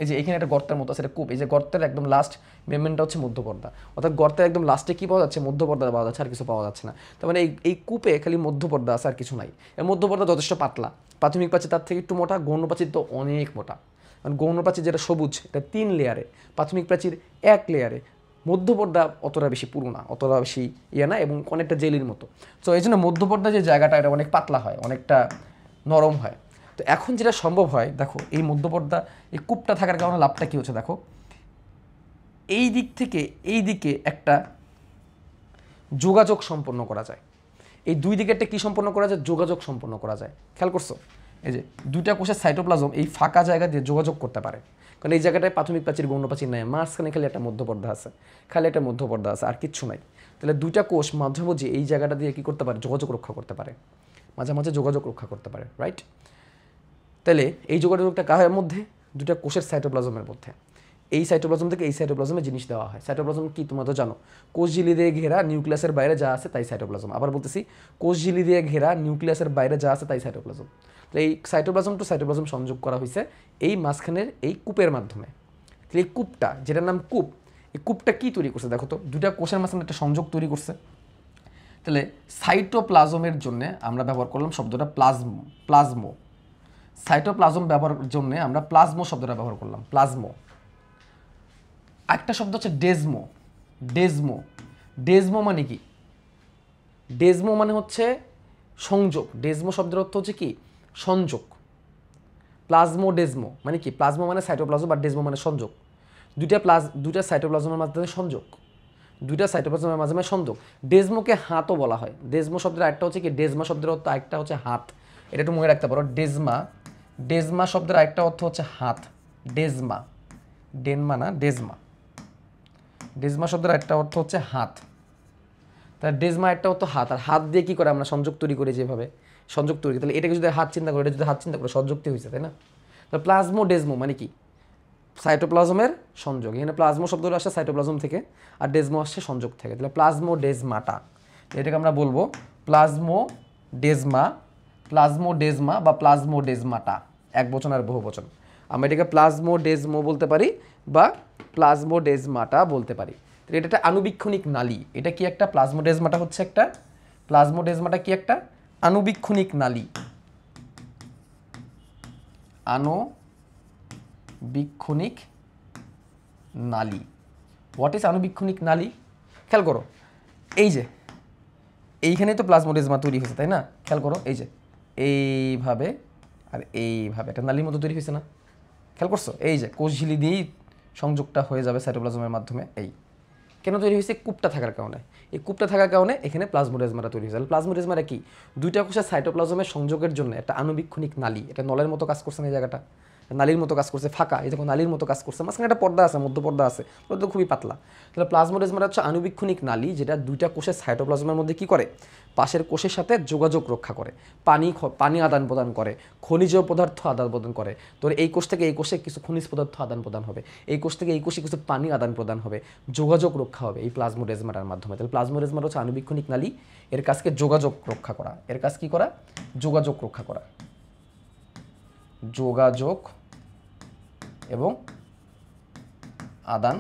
[SPEAKER 1] এই যে এখানে একটা গর্তের মতো আছে, এটা কূপ। এই যে গর্তের একদম লাস্ট মেমেন্টটা হচ্ছে মধ্যপর্দা, অর্থাৎ গর্তের একদম লাস্টে কী পাওয়া যাচ্ছে? মধ্যপর্দা পাওয়া যাচ্ছে, আর কিছু পাওয়া যাচ্ছে না। তার মানে এই কূপে খালি মধ্যপর্দা আছে, আর কিছু নাই। এর মধ্যপর্দা যথেষ্ট পাতলা, প্রাথমিক প্রাচীর তার থেকে একটু মোটা, গৌণ প্রাচীর তো অনেক মোটা। কারণ গৌণ প্রাচীর যেটা সবুজ, এটা 3 লেয়ারে, প্রাথমিক প্রাচীর 1 লেয়ারে, মধ্যপর্দা অতটা বেশি পুরু না, অতটা বেশি ইয়ে না, এবং অনেকটা জেলির মতো। তো এই জন্য মধ্যপর্দা যে জায়গাটা এটা অনেক পাতলা হয়, অনেকটা নরম হয়। তো এখন যেটা সম্ভব হয়, দেখো এই মধ্যপর্দা এই কূপটা থাকার কারণে লাভটা কী হচ্ছে, দেখো এই দিক থেকে এই দিকে একটা যোগাযোগ সম্পন্ন করা যায়। এই দুই দিকে একটা কী সম্পন্ন করা যায়, যোগাযোগ সম্পন্ন করা যায়। খেয়াল করছো, এই যে দুইটা কোষের সাইটোপ্লাজম এই ফাঁকা জায়গা দিয়ে যোগাযোগ করতে পারে, কারণ এই জায়গাটায় প্রাথমিক প্রাচীর গৌণ প্রাচীর নাই, মাঝখানে খালি একটা মধ্যপর্দা আছে, খালি একটা মধ্যপর্দা আছে, আর কিচ্ছু নাই। তাহলে দুইটা কোষ মাঝামাঝি এই জায়গাটা দিয়ে কী করতে পারে, যোগাযোগ রক্ষা করতে পারে, মাঝে মাঝে যোগাযোগ রক্ষা করতে পারে, রাইট। তাহলে এই যোগাযোগটা কার মধ্যে, দুটা কোষের সাইটোপ্লাজমের মধ্যে। এই সাইটোপ্লাজম থেকে এই সাইটোপ্লাজমে জিনিস দেওয়া হয়। সাইটোপ্লাজম কি তোমরা তো জানো, কোষঝিল্লি দিয়ে ঘেরা, নিউক্লিয়াসের বাইরে যা আছে তাই সাইটোপ্লাজম। আবার বলতেছি, কোষঝিল্লি দিয়ে ঘেরা, নিউক্লিয়াসের বাইরে যা আছে তাই সাইটোপ্লাজম। তো এই সাইটোপ্লাজম টু সাইটোপ্লাজম সংযোগ করা হয়েছে এই মাঝখানের এই কূপের মাধ্যমে। তাহলে এই কূপটা, যেটার নাম কূপ, এই কূপটা কি তৈরি করছে দেখো তো, দুটা কোষের মাঝখানে একটা সংযোগ তৈরি করছে। তাহলে সাইটোপ্লাজমের জন্য আমরা ব্যবহার করলাম শব্দটা প্লাজমো। সাইটোপ্লাজম ব্যবহারের জন্য আমরা প্লাজমো শব্দটা ব্যবহার করলাম, প্লাজমো। একটা শব্দ হচ্ছে ডেজমো। ডেজমো মানে কি, ডেজমো মানে হচ্ছে সংযোগ। ডেজমো শব্দের অর্থ হচ্ছে কি, সংযোগ। প্লাজমো ডেজমো মানে কি, প্লাজমো মানে সাইটোপ্লাজম আর ডেজমো মানে সংযোগ। দুইটা সাইটোপ্লাজমের মাধ্যমে সংযোগ, দুইটা সাইটোপ্লাজমের মাধ্যমে সংযোগ। ডেজমোকে হাতও বলা হয়। ডেজমো শব্দের একটা হচ্ছে কি, ডেজমা শব্দের অর্থ একটা হচ্ছে হাত, এটা একটু মনে রাখতে পারো। ডেজমা শব্দের একটা অর্থ হচ্ছে হাত। ডেনমা না, ডেজমা শব্দের একটা অর্থ হচ্ছে হাত। তাহলে ডেজমা একটা অর্থ হাত, আর হাত দিয়ে কী করে আমরা সংযোগ তৈরি করি, যেভাবে সংযোগ তৈরি, তাহলে এটাকে যদি হাত চিন্তা করি, এটা যদি হাত চিন্তা করে সংযুক্তি হয়েছে, তাই না। তো প্লাজমো ডেজমো মানে কি, সাইটোপ্লাজমের সংযোগ। এখানে প্লাজমো শব্দটা আসছে সাইটোপ্লাজম থেকে, আর ডেজমো আসছে সংযোগ থেকে। তাহলে প্লাজমো ডেজমাটা, এটাকে আমরা বলবো প্লাজমো ডেজমা বা প্লাজমো ডেজমাটা, এক বচন আর বহু বচন। আমরা এটাকে প্লাজমো ডেজমো বলতে পারি বা প্লাজমো ডেজমাটা বলতে পারি। এটা একটা আণুবীক্ষণিক নালী। এটা কি একটা, প্লাজমোডেজমাটা হচ্ছে একটা, প্লাজমোডেজমাটা কি একটা আণুবীক্ষণিক নালী। আণুবীক্ষণিক নালী, হোয়াট ইজ আণুবীক্ষণিক নালী? খেয়াল করো, এই যে এইখানেই তো প্লাজমোডেজমা তৈরি হয়েছে, তাই না। খেয়াল করো, এই যে এইভাবে আর এইভাবে একটা নালীর মতো তৈরি হয়েছে না, খেয়াল করছো। এই যে কোষঝিল্লি দিয়েই সংযোগটা হয়ে যাবে সাইটোপ্লাজমের মাধ্যমে। এই কেন তৈরি হয়েছে, কূপটা থাকার কারণে। এই কূপটা থাকার কারণে এখানে প্লাজমোডেজমাটা তৈরি হয়েছে। প্লাজমোডেজমাটা কি, দুইটা কোষের সাইটোপ্লাজমের সংযোগের জন্য একটা আণুবীক্ষণিক নালী। এটা নলের মতো কাজ করছে না, এই জায়গাটা নালীর মতো কাজ করছে, ফাঁকা, এই দেখো নালীর মতো কাজ করছে, মাঝখানে একটা পর্দা আছে, মধ্যপর্দা আছে, ওটা তো খুবই পাতলা। তাহলে প্লাজমোডেজমাটা হচ্ছে আণুবীক্ষণিক নালী, যেটা দুইটা কোষের সাইটোপ্লাজমের মধ্যে কি করে, পাশের কোষের সাথে যোগাযোগ রক্ষা করে, পানি আদান প্রদান করে, খনিজ পদার্থ আদান প্রদান করে। তো এই কোষ থেকে এই কোষে কিছু খনিজ পদার্থ আদান প্রদান হবে, এই কোষ থেকে এই কোষে কিছু পানি আদান প্রদান হবে, যোগাযোগ রক্ষা হবে এই প্লাজমোডেজমাটার মাধ্যমে। তাহলে প্লাজমোডেজমাটা হচ্ছে আণুবীক্ষণিক নালী, এর কাজকে যোগাযোগ রক্ষা করা। এর কাজ কি করা, যোগাযোগ রক্ষা করা, যোগাযোগ এবং আদান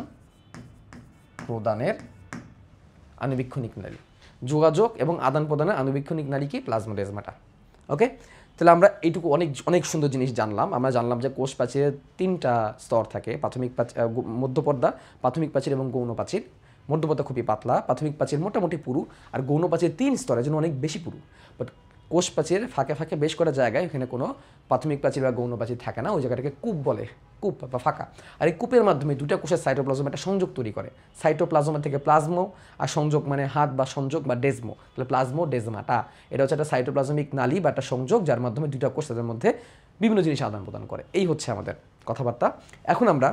[SPEAKER 1] প্রদানের আণুবীক্ষণিক নালী। যোগাযোগ এবং আদান প্রদানের আণুবীক্ষণিক নালী কি, প্লাজমোডেজমাটা। ওকে, তাহলে আমরা এইটুকু অনেক সুন্দর জিনিস জানলাম। আমরা জানলাম যে কোষ প্রাচীরের তিনটা স্তর থাকে, প্রাথমিক প্রাচীর, মধ্যপর্দা, প্রাথমিক প্রাচীর এবং গৌণ প্রাচীর। মধ্যপর্দা খুবই পাতলা, প্রাথমিক প্রাচীর মোটামুটি পুরু, আর গৌণ প্রাচীর 3 স্তরের জন্য অনেক বেশি পুরু। বাট কোষ প্রাচীরের ফাঁকে ফাঁকে বেশ করা জায়গায় এখানে কোনো প্রাথমিক প্রাচীর বা গৌণ প্রাচীর থাকে না, ওই জায়গাটাকে কূপ বলে, কূপ বা ফাঁকা। আর এই কূপের মাধ্যমে দুটা কোষের সাইটোপ্লাজম একটা সংযোগ তৈরি করে। সাইটোপ্লাজম থেকে প্লাজমো, আর সংযোগ মানে হাত বা সংযোগ বা ডেজমো। তাহলে প্লাজমো ডেজমাটা এটা হচ্ছে একটা সাইটোপ্লাজমিক নালী বা একটা সংযোগ, যার মাধ্যমে দুটা কোষ তাদের মধ্যে বিভিন্ন জিনিস আদান প্রদান করে। এই হচ্ছে আমাদের কথাবার্তা। এখন আমরা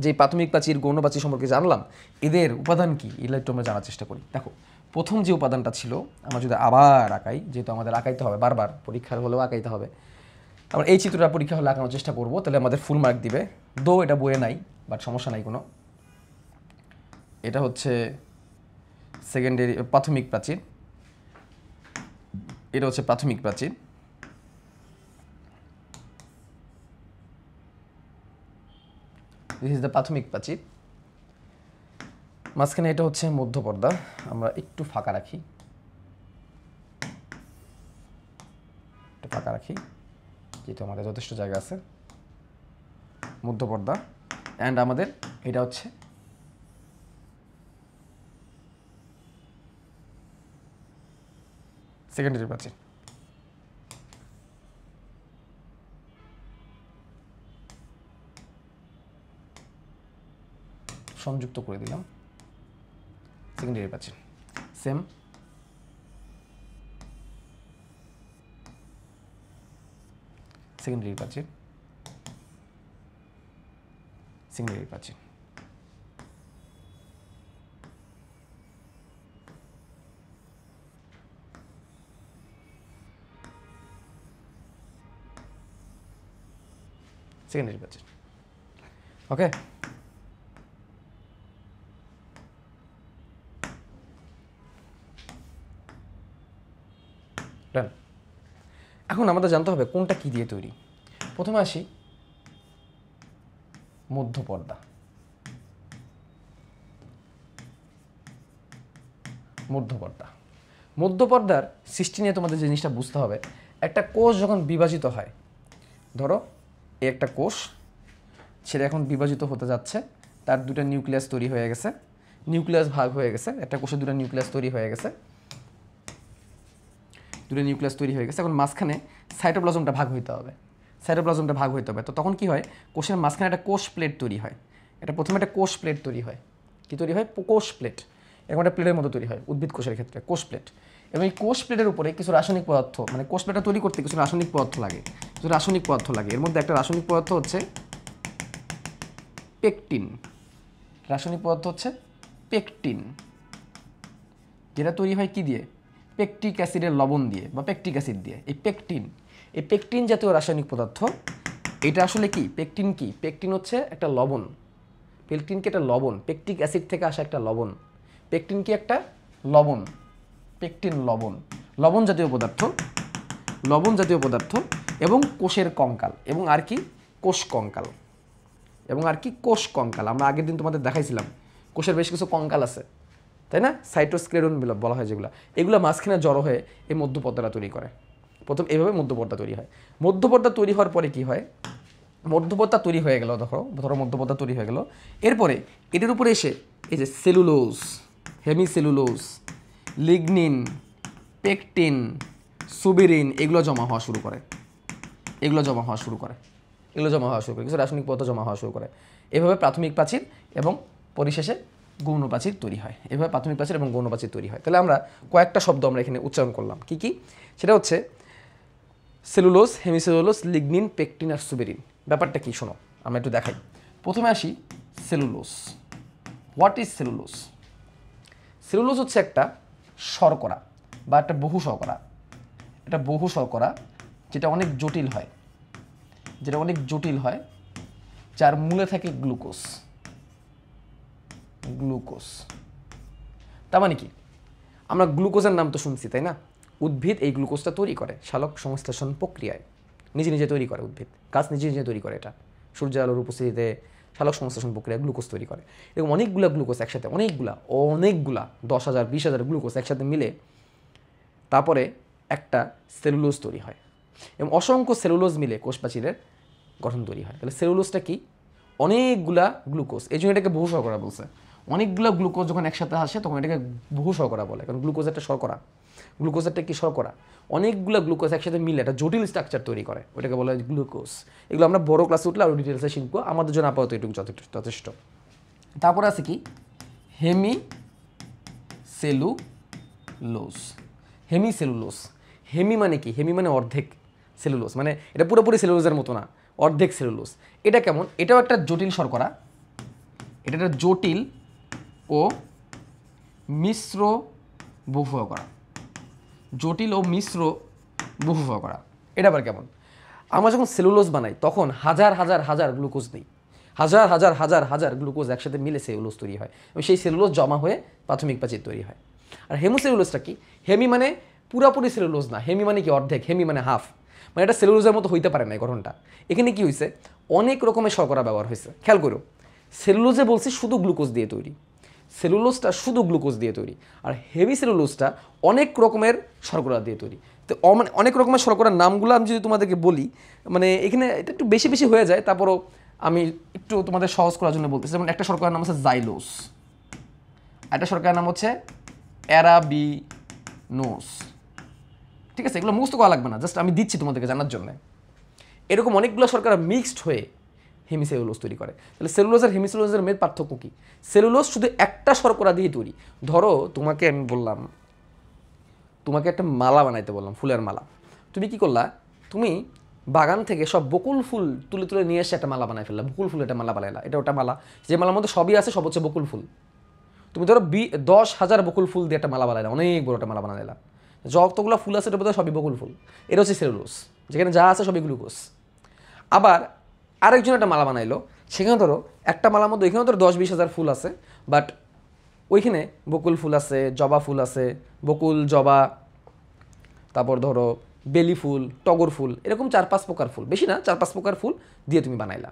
[SPEAKER 1] যে প্রাথমিক প্রাচীর, গৌণ প্রাচীর সম্পর্কে জানলাম, এদের উপাদান কি এগুলো একটু আমরা জানার চেষ্টা করি। দেখো, প্রথম যে উপাদানটা ছিল, আমরা যদি আবার আঁকাই, যেহেতু আমাদের আঁকাইতে হবে বারবার, পরীক্ষার হলেও আঁকাইতে হবে, আমরা এই চিত্রটা পরীক্ষা হলে আঁকানোর চেষ্টা করবো, তাহলে আমাদের ফুল মার্ক দিবে। দো এটা বইয়ে নাই, বাট সমস্যা নাই কোনো। এটা হচ্ছে সেকেন্ডারি প্রাথমিক প্রাচীর, এটা হচ্ছে প্রাথমিক প্রাচীর, দিস ইজ দ্য প্রাথমিক প্রাচীর। মাঝখানে এটা হচ্ছে মধ্যপর্দা, আমরা একটু ফাঁকা রাখি, যেহেতু আমাদের যথেষ্ট জায়গা আছে। মধ্যপর্দা, অ্যান্ড আমাদের এটা হচ্ছে সেকেন্ডারি প্রাচীর। সংযুক্ত করে দিলাম, সেকেন্ডারি প্রাচীর। সেম সেকেন্ডারি প্রাচীর, সেকেন্ডারি প্রাচীর। সেকেন্ডারি প্রাচীর। ওকে, ডান। এখন আমাদের জানতে হবে কোনটা কি দিয়ে তৈরি। প্রথমে আসি মধ্যপর্দা। মধ্যপর্দা, মধ্যপর্দার সৃষ্টি নিয়ে তোমাদের যে জিনিসটা বুঝতে হবে, একটা কোষ যখন বিভাজিত হয়, ধরো এই একটা কোষ, সেটা এখন বিভাজিত হতে যাচ্ছে, তার দুটো নিউক্লিয়াস তৈরি হয়ে গেছে, নিউক্লিয়াস ভাগ হয়ে গেছে, একটা কোষের দুটো নিউক্লিয়াস তৈরি হয়ে গেছে, দুটো নিউক্লিয়াস তৈরি হয়ে গেছে। এখন মাঝখানে সাইটোপ্লাজমটা ভাগ হইতে হবে, সাইটোপ্লাজমটা ভাগ হইতে হবে। তো তখন কি হয়, কোষের মাঝখানে একটা কোষ প্লেট তৈরি হয়। এটা প্রথমে একটা কোষ প্লেট তৈরি হয়। কি তৈরি হয়? কোষ প্লেট। এরকম একটা প্লেটের মতো তৈরি হয় উদ্ভিদ কোষের ক্ষেত্রে, কোষ প্লেট। এবং এই কোষ প্লেটের উপরে কিছু রাসায়নিক পদার্থ, মানে কোষ প্লেটটা তৈরি করতে কিছু রাসায়নিক পদার্থ লাগে, কিছু রাসায়নিক পদার্থ লাগে। এর মধ্যে একটা রাসায়নিক পদার্থ হচ্ছে পেকটিন। রাসায়নিক পদার্থ হচ্ছে পেকটিন, যেটা তৈরি হয় কি দিয়ে? পেকটিক অ্যাসিডের লবণ দিয়ে বা পেকটিক অ্যাসিড দিয়ে। এই পেকটিন জাতীয় রাসায়নিক পদার্থ, এটা আসলে কি? পেকটিন কি? পেকটিন হচ্ছে একটা লবণ। পেকটিন কি একটা লবণ? পেকটিক অ্যাসিড থেকে আসা একটা লবণ। পেকটিন কি একটা লবণ? পেকটিন লবণ, লবণ জাতীয় পদার্থ, লবণ জাতীয় পদার্থ। এবং কোষের কঙ্কাল, এবং আর কি? কোষ কঙ্কাল, এবং আর কি? কোষ কঙ্কাল। আমরা আগের দিন তোমাদের দেখাইছিলাম কোষের বেশ কিছু কঙ্কাল আছে, তাই না? সাইটোস্ক্লেরন বলা হয় যেগুলো, এগুলো মাঝখানে জড়ো হয়ে এই মধ্যপর্দাটা তৈরি করে। প্রথম এইভাবে মধ্যপর্দা তৈরি হয়। মধ্যপর্দা তৈরি হওয়ার পরে কি হয়? মধ্যপর্দা তৈরি হয়ে গেল, ধরো মধ্যপর্দা তৈরি হয়ে গেল। এরপরে এটার উপরে এসে এই যে সেলুলোজ, হেমিসেলুলোজ, লিগনিন, পেকটিন, সুবিরিন, এগুলো জমা হওয়া শুরু করে, এগুলো জমা হওয়া শুরু করে, এগুলো জমা হওয়া শুরু করে, কিছু রাসায়নিক পদার্থ জমা হওয়া শুরু করে। এভাবে প্রাথমিক প্রাচীর এবং পরিশেষে গৌণ প্রাচীর তৈরি হয়। এভাবে প্রাথমিক প্রাচীর এবং গৌণ প্রাচীর তৈরি হয়। তাহলে আমরা কয়েকটা শব্দ আমরা এখানে উচ্চারণ করলাম। কি কি? সেটা হচ্ছে সেলুলোজ, হেমিসেলুলোজ, লিগনিন, পেকটিন আর সুবেরিন। ব্যাপারটা কি শোনো, আমরা একটু দেখাই। প্রথমে আসি cellulose. What is cellulose? Cellulose হচ্ছে একটা শর্করা বা একটা বহু শর্করা, এটা বহু শর্করা যেটা অনেক জটিল হয়, যেটা অনেক জটিল হয়, যার মূলে থাকে গ্লুকোজ। গ্লুকোজ তার মানে কি? আমরা গ্লুকোজের নাম তো শুনছি, তাই না? উদ্ভিদ এই গ্লুকোজটা তৈরি করে সালোক সংশ্লেষণ প্রক্রিয়ায়, নিজে নিজে তৈরি করে উদ্ভিদ, গাছ নিজে নিজে তৈরি করে। এটা সূর্য আলোর উপস্থিতিতে সালোক সংশ্লেষণ প্রক্রিয়ায় গ্লুকোজ তৈরি করে। এবং অনেকগুলো গ্লুকোজ একসাথে, অনেকগুলা 10,000 20,000 গ্লুকোজ একসাথে মিলে তারপরে একটা সেলুলোজ তৈরি হয়, এবং অসংখ্য সেলুলোজ মিলে কোষপ্রাচীরের গঠন তৈরি হয়। তাহলে সেলুলোজটা কি? অনেকগুলা গ্লুকোজ, এই জন্য এটাকে বহু শর্করা বলছে। অনেকগুলো গ্লুকোজ যখন একসাথে আসে তখন এটাকে বহু শর্করা বলে, কারণ গ্লুকোজ একটা শর্করা। গ্লুকোজেরটা কি? শর্করা। অনেকগুলো গ্লুকোজ একসাথে মিলে একটা জটিল স্ট্রাকচার তৈরি করে, ওটাকে বলা হয় গ্লুকোজ। এগুলো আমরা বড় ক্লাসে উঠলে আরও ডিটেলসে শিখবো, আমাদের জন্য আপাতত এটুকু যথেষ্ট। তারপরে আছে কি? হেমিসেলুলোজ। হেমিসেলুলোজ, হেমি মানে কি? হেমি মানে অর্ধেক, সেলুলোজ মানে এটা পুরোপুরি সেলুলোজের মতো না, অর্ধেক সেলুলোজ। এটা কেমন? এটাও একটা জটিল শর্করা, এটা একটা জটিল ও মিশ্র বহু শর্করা, জটিল ও মিশ্র বহু শর্করা। এটা আবার কেমন? আমরা যখন সেলুলোজ বানাই তখন হাজার হাজার হাজার গ্লুকোজ দিই, হাজার হাজার হাজার হাজার গ্লুকোজ একসাথে মিলে সেলুলোজ তৈরি হয়, এবং সেই সেলুলোজ জমা হয়ে প্রাথমিক প্রাচীর তৈরি হয়। আর হেমোসেলুলোজটা কি? হেমি মানে পুরাপুরি সেলুলোজ না, হেমি মানে কি? অর্ধেক। হেমি মানে হাফ, মানে এটা সেলুলোজের মতো হইতে পারে না এই গঠনটা। এখানে কি হয়েছে? অনেক রকমের শর্করা ব্যবহার হয়েছে। খেয়াল করো, সেলুলোজে বলছি শুধু গ্লুকোজ দিয়ে তৈরি, সেলুলোজটা শুধু গ্লুকোজ দিয়ে তৈরি, আর হেভি সেলুলোজটা অনেক রকমের শর্করা দিয়ে তৈরি। তো অনেক রকমের শর্করার নামগুলো আমি যদি তোমাদেরকে বলি, মানে এখানে এটা একটু বেশি বেশি হয়ে যায়, তারপরও আমি একটু তোমাদের সহজ করার জন্য বলতেছি। যেমন একটা শর্করার নাম হচ্ছে জাইলোস, একটা শর্করার নাম হচ্ছে অ্যারাবিনোস, ঠিক আছে, এগুলো মুখস্থ করা লাগবে না, জাস্ট আমি দিচ্ছি তোমাদেরকে জানার জন্য। এরকম অনেকগুলো শর্করা মিক্সড হয়ে হেমিসেলুলোজ তৈরি করে। তাহলে সেলুলোজ আর হেমিসেলুলোজের মেন পার্থক্য কী? সেলুলোজ শুধু একটা শর্করা দিয়ে তৈরি। ধরো তোমাকে আমি বললাম, তোমাকে একটা মালা বানাইতে বললাম, ফুলের মালা। তুমি কি করলা? তুমি বাগান থেকে সব বকুল ফুল তুলে তুলে নিয়ে এসে একটা মালা বানাই ফেললা, বকুল ফুল একটা মালা বানাইলা, এটা ওটা মালা, যে মালার মধ্যে সবই আছে, সব হচ্ছে বকুল ফুল। তুমি ধরো 10,000 বকুল ফুল দিয়ে একটা মালা বানাইলা, অনেক বড় একটা মালা বানাইলা, যতগুলো ফুল আছে এটার মধ্যে সবই বকুল ফুল। এটা হচ্ছে সেলুলোজ, যেখানে যা আছে সবই গ্লুকোজ। আবার আরেকজন একটা মালা বানাইলো, সেখানে ধরো একটা মালার মধ্যে ওইখানে ধরো 10-20 হাজার ফুল আছে, বাট ওইখানে বকুল ফুল আছে, জবা ফুল আছে, বকুল, জবা, তারপর ধরো বেলি ফুল, টগর ফুল, এরকম 4-5 প্রকার ফুল, বেশি না, 4-5 প্রকার ফুল দিয়ে তুমি বানাইলা।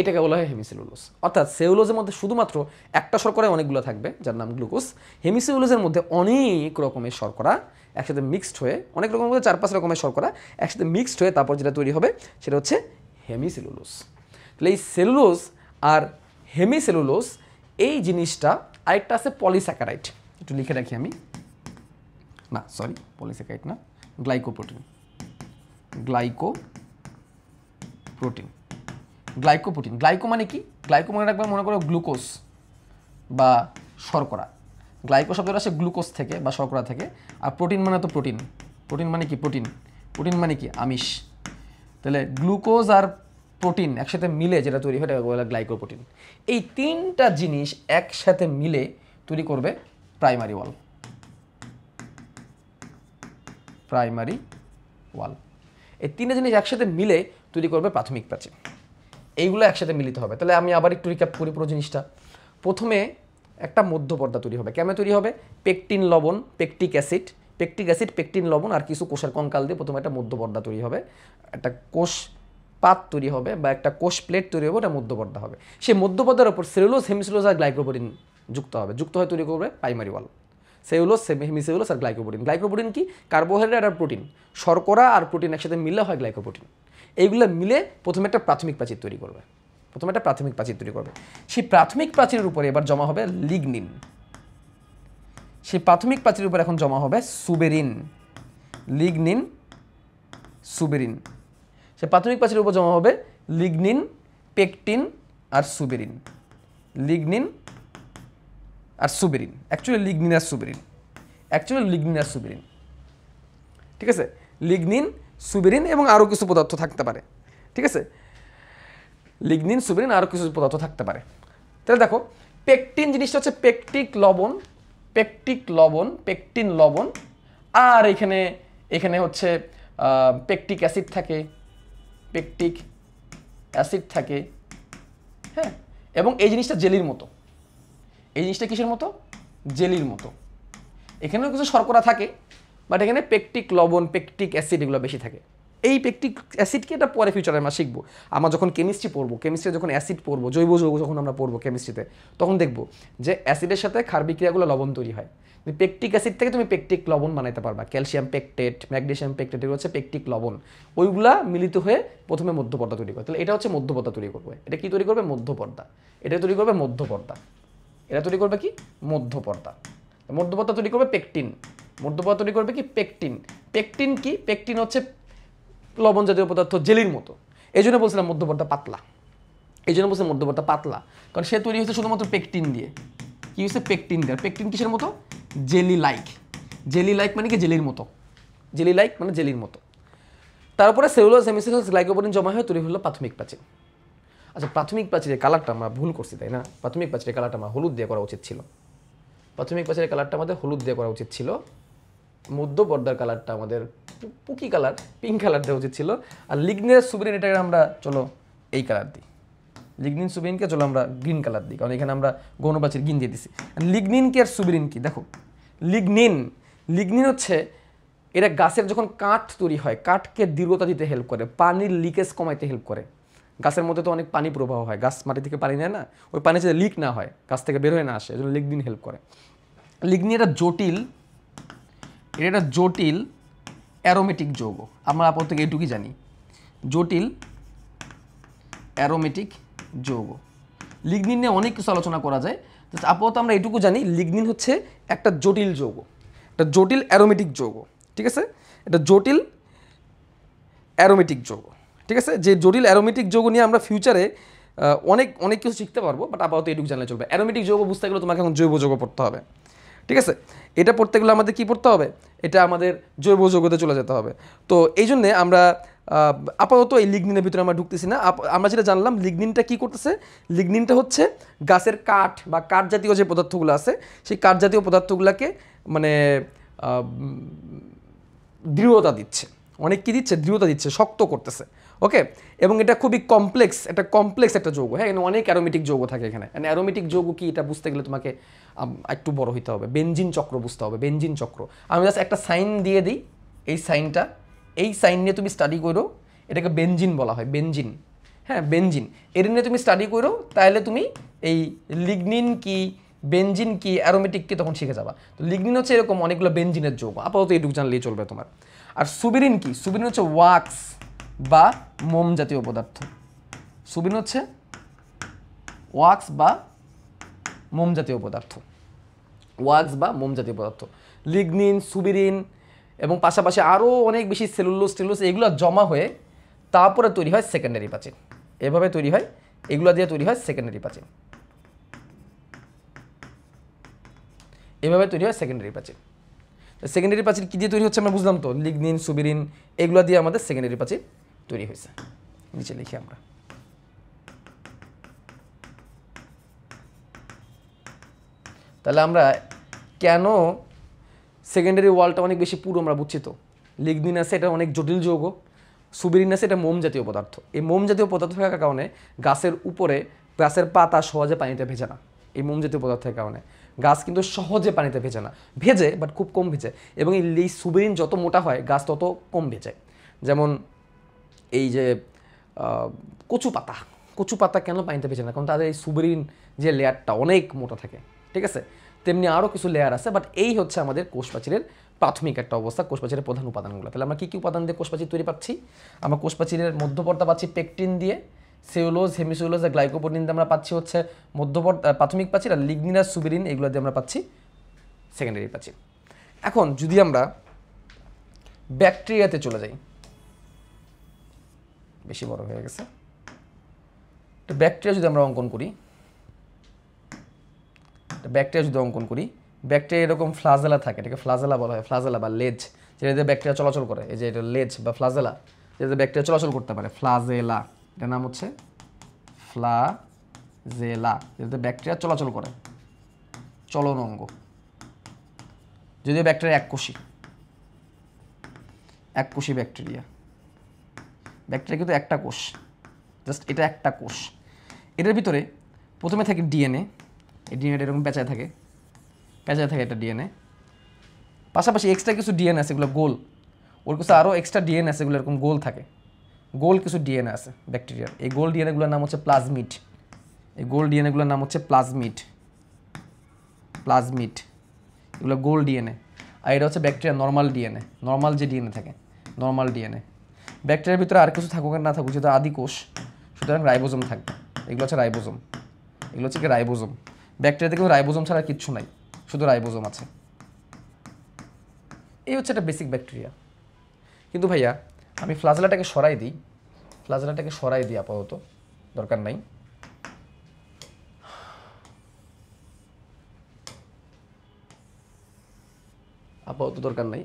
[SPEAKER 1] এটাকে বলা হয় হেমিসেলুলোজ। অর্থাৎ সেলুলোজের মধ্যে শুধুমাত্র একটা শর্করায় অনেকগুলো থাকবে, যার নাম গ্লুকোজ। হেমিসেলুলোজের মধ্যে অনেক রকমের শর্করা একসাথে মিক্সড হয়ে, অনেক রকমের মধ্যে 4-5 রকমের শর্করা একসাথে মিক্সড হয়ে তারপর যেটা তৈরি হবে সেটা হচ্ছে হেমিসেলুলোজ। তাহলে এই সেলুলোজ আর হেমিসেলুলোজ এই জিনিসটা, আরেকটা আছে পলিস্যাকারাইড, একটু লিখে রাখি আমি, না সরি পলিস্যাকারাইড না, গ্লাইকোপ্রোটিন। গ্লাইকোপ্রোটিন, গ্লাইকো মানে কি? গ্লাইকো মানে রাখবে, মনে করো গ্লুকোজ বা শর্করা। গ্লাইকো শব্দটা আসে গ্লুকোজ থেকে বা শর্করা থেকে। আর প্রোটিন মানে তো প্রোটিন, প্রোটিন মানে কি? প্রোটিন মানে কি? আমিষ। তাহলে গ্লুকোজ আর প্রোটিন একসাথে মিলে যেটা তৈরি হয় এটাকে বলা গ্লাইকোপ্রোটিন। এই তিনটা জিনিস একসাথে মিলে তৈরি করবে প্রাইমারি ওয়াল। এই তিনটা জিনিস একসাথে মিলে তৈরি করবে প্রাথমিক প্রাচীর। এইগুলো একসাথে মিলিত হবে। তাহলে আমি আবার একটু রিক্যাপ করি পুরো জিনিসটা। প্রথমে একটা মধ্যপর্দা তৈরি হবে। কেমন তৈরি হবে? পেকটিন, লবণ, পেকটিক অ্যাসিড, পেকটিন, লবণ আর কিছু কোষের কঙ্কাল দিয়ে প্রথমে একটা মধ্যপর্দা তৈরি হবে। একটা কোষ পাত তৈরি হবে বা একটা কোষ প্লেট তৈরি হবে, ওটা মধ্যপর্দা হবে। সেই মধ্যপর্দার উপর সেলুলোজ, হেমিসেলুলোজ আর গ্লাইকোপ্রোটিন যুক্ত হয়ে তৈরি করবে প্রাইমারি ওয়াল। সেলুলোজ, হেমিসেলুলোজ আর গ্লাইকোপ্রোটিন। গ্লাইকোপ্রোটিন কি? কার্বোহাইড্রেট আর প্রোটিন, শর্করা আর প্রোটিন একসাথে মিলে হয় গ্লাইকোপ্রোটিন। এইগুলো মিলে প্রথমে একটা প্রাথমিক প্রাচীর তৈরি করবে। সেই প্রাথমিক প্রাচীরের উপরে এবার জমা হবে লিগনিন। সেই প্রাথমিক প্রাচীরের উপর এখন জমা হবে সুবেরিন। Lignin, suberin. সেই প্রাথমিক প্রাচীরের উপর জমা হবে লিগনিন, পেকটিন আর সুবেরিন। অ্যাকচুয়ালি লিগনিন আর সুবেরিন। ঠিক আছে, লিগনিন, সুবেরিন এবং আরও কিছু পদার্থ থাকতে পারে। ঠিক আছে, লিগনিন, সুবেরিন আরও কিছু পদার্থ থাকতে পারে। তাহলে দেখো, পেকটিন জিনিসটা হচ্ছে পেকটিন লবণ, আর এখানে হচ্ছে পেকটিক অ্যাসিড থাকে, হ্যাঁ। এবং এই জিনিসটা জেলির মতো। এই জিনিসটা কিসের মতো? জেলির মতো। এখানেও কিছু শর্করা থাকে, বাট এখানে পেকটিক লবণ, পেকটিক অ্যাসিড এগুলো বেশি থাকে। এই পেকটিক অ্যাসিডকে এটা পরে ফিউচারে আমরা শিখবো। আমরা যখন কেমিস্ট্রি যখন অ্যাসিড পড়বো, জৈব যৌগ যখন আমরা পড়বো কেমিস্ট্রিতে, তখন দেখবো যে অ্যাসিডের সাথে ক্ষার বিক্রিয়াগুলো লবণ তৈরি হয়। পেকটিক অ্যাসিড থেকে তুমি পেকটিক লবণ বানাইতে পারবা। ক্যালসিয়াম পেকটেট, ম্যাগনেসিয়াম পেকটেট, এগুলো হচ্ছে পেকটিক লবণ। ওইগুলা মিলিত হয়ে প্রথমে মধ্যপর্দা তৈরি করে। তাহলে এটা হচ্ছে মধ্যপর্দা তৈরি করবে। এটা কি তৈরি করবে? মধ্যপর্দা। এটা তৈরি করবে মধ্যপর্দা। মধ্যপর্দা তৈরি করবে পেকটিন। মধ্যপর্দা তৈরি করবে কি? পেকটিন। পেকটিন হচ্ছে লবণ জাতীয় পদার্থ, জেলির মতো। এই জন্য বলছিলাম মধ্যপর্দা পাতলা। কারণ সে তৈরি হচ্ছে শুধুমাত্র পেকটিন দিয়ে। কি হচ্ছে? পেকটিন দিয়ে। পেকটিন কিসের মতো? জেলি লাইক মানে কি? জেলির মতো। তারপরে সেলুলোজ, হেমিসেলুলোজ, গ্লাইকোপ্রোটিন জমা হয়ে তৈরি হলো প্রাথমিক প্রাচীর। আচ্ছা, প্রাথমিক প্রাচীরের কালারটা আমরা ভুল করছি, তাই না? প্রাথমিক প্রাচীরের কালারটা আমরা হলুদ দিয়ে করা উচিত ছিল। মধ্যপর্দার কালারটা আমাদের পুকি কালার, পিঙ্ক কালার দেওয়া উচিত ছিল। আর লিগনিন, সুবেরিন, এটাকে আমরা চলো এই কালার দিই। লিগনিন, সুবেরিনকে চলো আমরা গ্রিন কালার দিই, কারণ এখানে আমরা গৌণ প্রাচীর গ্রিন দিয়ে দিছি। লিগনিনকে আর সুবেরিন কি? দেখো, লিগনিন হচ্ছে, এটা গাছের যখন কাঠ তৈরি হয়, কাঠকে দৃঢ়তা দিতে হেল্প করে, পানির লিকেজ কমাইতে হেল্প করে। গাছের মধ্যে তো অনেক পানি প্রবাহ হয়, গাছ মাটি থেকে পানি নেয় না, ওই পানি যাতে লিক না হয়, গাছ থেকে বের হয়ে না আসে, এজন্য লিগনিন হেল্প করে। লিগনিন এটা জটিল অ্যারোমেটিক যৌগ। আমরা আপাতত এইটুকুই জানি, জটিল অ্যারোমেটিক যৌগ। লিগনিন নিয়ে অনেক কিছু আলোচনা করা যায়, আপাতত আমরা এইটুকু জানি লিগনিন হচ্ছে একটা জটিল যৌগ, একটা জটিল অ্যারোমেটিক যৌগ। ঠিক আছে, এটা জটিল অ্যারোমেটিক যৌগ। ঠিক আছে, যে জটিল অ্যারোমেটিক যৌগ নিয়ে আমরা ফিউচারে অনেক অনেক কিছু শিখতে পারবো, বাট আপাতত এটুকু জানলে চলবে। অ্যারোমেটিক যৌগ বুঝতে গেলে তোমাকে এখন জৈব যৌগ পড়তে হবে। ঠিক আছে, এটা পড়তে গেলে আমাদের কী পড়তে হবে, এটা আমাদের জৈব যৌগতে চলে যেতে হবে। তো এই জন্যে আমরা আপাতত এই লিগনিনের ভিতরে আমরা ঢুকতেছি না। আমরা যেটা জানলাম লিগনিনটা কী করতেছে, লিগনিনটা হচ্ছে গাছের কাঠ বা কাঠ জাতীয় যে পদার্থগুলো আছে সেই কাঠ জাতীয় পদার্থগুলোকে মানে দৃঢ়তা দিচ্ছে, অনেক কী দিচ্ছে, দৃঢ়তা দিচ্ছে, শক্ত করতেছে। ওকে, এবং এটা খুবই কমপ্লেক্স একটা যৌগ। হ্যাঁ, এখানে অনেক অ্যারোমেটিক যৌগ থাকে। এখানে অ্যারোমেটিক যৌগ কি এটা বুঝতে গেলে তোমাকে একটু বড় হইতে হবে, বেনজিন চক্র বুঝতে হবে, বেনজিন চক্র। আমি জাস্ট একটা সাইন দিয়ে দিই, এই সাইনটা, এই সাইন নিয়ে তুমি স্টাডি করো, এটাকে বেনজিন বলা হয়, বেনজিন। হ্যাঁ, বেনজিন, এটা নিয়ে তুমি স্টাডি করো, তাহলে তুমি এই লিগনিন কি, বেনজিন কি, অ্যারোমেটিক কি তখন শিখে যাবা। তো লিগনিন হচ্ছে এরকম অনেকগুলো বেনজিনের যৌগ, আপাতত এইটুকু জানলেই চলবে তোমার। আর সুবিরিন কি, সুবিরিন হচ্ছে ওয়াক্স বা মোম জাতীয় পদার্থ। সুবিরিন হচ্ছে ওয়াক্স বা মোম জাতীয় পদার্থ, ওয়াক্স বা মোম জাতীয় পদার্থ। লিগনিন, সুবিরিন এবং পাশাপাশি আরও অনেক বেশি সেলুলোজ টেলুলোজ এগুলো জমা হয়ে তারপরে তৈরি হয় সেকেন্ডারি প্রাচীর। এভাবে তৈরি হয়, এগুলো দিয়ে তৈরি হয় সেকেন্ডারি প্রাচীর, এভাবে তৈরি হয় সেকেন্ডারি প্রাচীর। সেকেন্ডারি প্রাচীর কী দিয়ে তৈরি হচ্ছে আমরা বুঝলাম তো, লিগনিন, সুবিরিন এগুলো দিয়ে আমাদের সেকেন্ডারি প্রাচীর তৈরি হয়েছে। নিচে লিখি আমরা। তাহলে আমরা কেন সেকেন্ডারি ওয়ালটা অনেক বেশি পুরো আমরা বুঝছি তো। লিগনিন আছে, এটা অনেক জটিল যৌগ। সুবিরিন আছে, এটা মোম জাতীয় পদার্থ। এই মোম জাতীয় পদার্থ থাকার কারণে গাছের উপরে, গাছের পাতা সহজে পানিতে ভেজে না। এই মোম জাতীয় পদার্থের কারণে গাছ কিন্তু সহজে পানিতে ভেজে না, ভেজে বাট খুব কম ভেজে। এবং এই সুবিরিন যত মোটা হয় গাছ তত কম ভেজে। যেমন এই যে কচু পাতা কেন পানিতে ভেজে না, কারণ তাদের এই সুবিরিন যে লেয়ারটা অনেক মোটা থাকে। ঠিক আছে, তেমনি আরও কিছু লেয়ার আছে, বাট এই হচ্ছে আমাদের কোষপ্রাচীরের প্রাথমিক একটা অবস্থা, কোষপ্রাচীরের প্রধান উপাদানগুলো। তাহলে আমরা কী কী উপাদান দিয়ে কোষপ্রাচীর তৈরি পাচ্ছি, আমরা কোষপ্রাচীরের মধ্যপর্দা পাচ্ছি পেকটিন দিয়ে, সেলুলোজ, হেমিসেলুলোজ আর গ্লাইকোপ্রোটিন দিয়ে আমরা পাচ্ছি হচ্ছে প্রাথমিক প্রাচীর, আর লিগনিন আর সুবিরিন এগুলো দিয়ে আমরা পাচ্ছি সেকেন্ডারি প্রাচীর। এখন যদি আমরা ব্যাকটেরিয়াতে চলে যাই, বেশি বড় হয়ে গেছে, তো ব্যাকটেরিয়া যদি আমরা অঙ্কন করি, ব্যাকটেরিয়া এরকম ফ্লাজেলা থাকে, এটাকে ফ্লাজেলা বলা হয়, ফ্লাজেলা বা লেজ, যেটাতে ব্যাকটেরিয়া চলাচল করে। এই যে এটা লেজ বা ফ্লাজেলা, যেটাতে ব্যাকটেরিয়া চলাচল করতে পারে, ফ্লাজেলা, এটার নাম হচ্ছে ফ্লাজেলা, যেটাতে ব্যাকটেরিয়া চলাচল করে, চলন অঙ্গ। যদিও ব্যাকটেরিয়া এককোষী ব্যাকটেরিয়া কিন্তু একটা কোষ, জাস্ট এটা একটা কোষ। এটার ভিতরে প্রথমে থাকে ডিএনএ, এই ডিএনএটা এরকম পেঁচায় থাকে একটা ডিএনএ, পাশাপাশি এক্সট্রা কিছু ডিএনএ আছে, এগুলো গোল, ওর কিছু আরও এক্সট্রা ডিএনএ আছে, এগুলো এরকম গোল থাকে, গোল কিছু ডিএনএ আছে ব্যাকটেরিয়ার। এই গোল ডিএনএগুলোর নাম হচ্ছে প্লাজমিড, এগুলো গোল ডিএনএ। আর এটা হচ্ছে ব্যাকটেরিয়ার নর্মাল যে ডিএনএ থাকে, নর্মাল ডিএনএ। ব্যাকটেরিয়ার ভিতরে আর কিছু থাকুক আর না থাকুক, যেহেতু আদি কোষ, সুতরাং রাইবোজোম থাকবে, এগুলো হচ্ছে রাইবোজোম, রাইবোজোম। ব্যাকটেরিয়াতে কিন্তু রাইবোজোম ছাড়া কিচ্ছু নাই, শুধু রাইবোজোম আছে। এই হচ্ছে একটা বেসিক ব্যাকটেরিয়া। কিন্তু ভাইয়া আমি ফ্লাজেলাটাকে সরাই দিই, আপাতত দরকার নাই।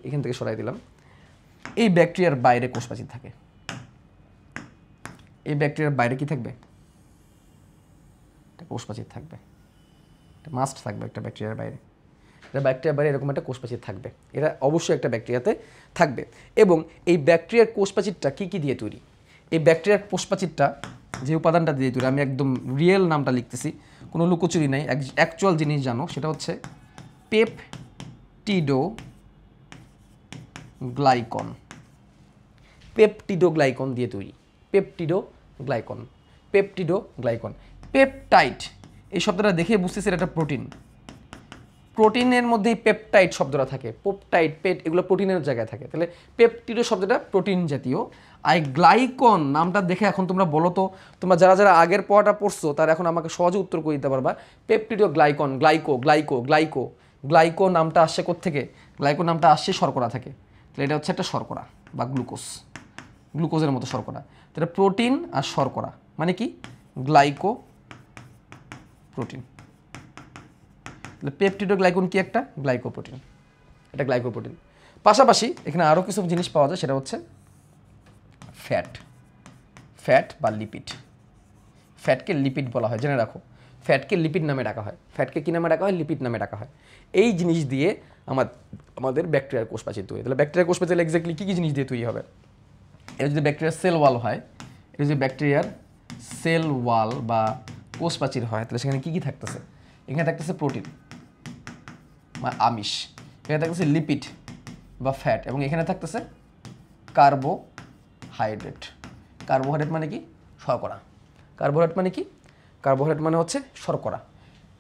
[SPEAKER 1] এখান থেকে সরাই দিলাম। এই ব্যাকটেরিয়ার বাইরে কোষপ্রাচীর থাকে। এই ব্যাকটেরিয়ার বাইরে কি থাকবে, কোষপ্রাচীর থাকবে, মাস্ট থাকবে একটা ব্যাকটেরিয়ার বাইরে। ব্যাকটেরিয়ার বাইরে এরকম একটা কোষপ্রাচীর থাকবে, এটা অবশ্যই একটা ব্যাকটেরিয়াতে থাকবে। এবং এই ব্যাকটেরিয়ার কোষপ্রাচীরটা কী কী দিয়ে তৈরি, এই ব্যাকটেরিয়ার কোষপ্রাচীরটা যে উপাদানটা দিয়ে তৈরি, আমি একদম রিয়েল নামটা লিখতেছি, কোনো লুকোচুরি নাই, অ্যাকচুয়াল জিনিস জানো, সেটা হচ্ছে পেপটিডোগ্লাইকন দিয়ে তৈরি। পেপটিডোগ্লাইকন, পেপটাইড, এই শব্দটা দেখে বুঝতেছি এটা প্রোটিন। প্রোটিনের মধ্যেই পেপটাইড শব্দটা থাকে, পেট এগুলো প্রোটিনের জায়গায় থাকে। তাহলে পেপটিডো শব্দটা প্রোটিন জাতীয়। আর গ্লাইকন নামটা দেখে এখন তোমরা বলো তো, তোমরা যারা আগের পড়াটা পড়ছো তারা এখন আমাকে সহজে উত্তর করে দিতে পারবা। পেপটিডোগ্লাইকন, গ্লাইকো নামটা আসছে কোত্থেকে? গ্লাইকো নামটা আসছে শর্করা থেকে। তাহলে এটা হচ্ছে একটা শর্করা বা গ্লুকোজের মতো শর্করা। তাহলে প্রোটিন আর শর্করা মানে কি গ্লাইকো প্রোটিন। তাহলে পেপটিডোগ্লাইকন কি একটা গ্লাইকোপ্রোটিন, এটা গ্লাইকোপ্রোটিন। পাশাপাশি এখানে আরও কিছু জিনিস পাওয়া যায়, সেটা হচ্ছে ফ্যাট বা লিপিড। ফ্যাটকে লিপিড বলা হয়, জেনে রাখো। ফ্যাটকে লিপিড নামে ডাকা হয়। ফ্যাটকে কী নামে ডাকা হয়? লিপিড নামে ডাকা হয়। এই জিনিস দিয়ে আমাদের ব্যাকটেরিয়ার কোষপ্রাচীর তৈরি। তাহলে ব্যাকটেরিয়ার কোষপ্রাচীর এক্স্যাক্টলি কী কী জিনিস দিয়ে তৈরি হবে? এটা যদি ব্যাকটেরিয়ার সেল ওয়াল হয়, এটা যদি ব্যাকটেরিয়ার সেল ওয়াল বা কোষপ্রাচীর হয়, তাহলে সেখানে কী কী থাকতেছে? এখানে থাকতেছে প্রোটিন বা আমিষ, এখানে থাকতেছে লিপিড বা ফ্যাট, এবং এখানে থাকতেছে কার্বোহাইড্রেট। কার্বোহাইড্রেট মানে কি? শর্করা। কার্বোহাইড্রেট মানে কি? কার্বোহাইড্রেট মানে হচ্ছে শর্করা।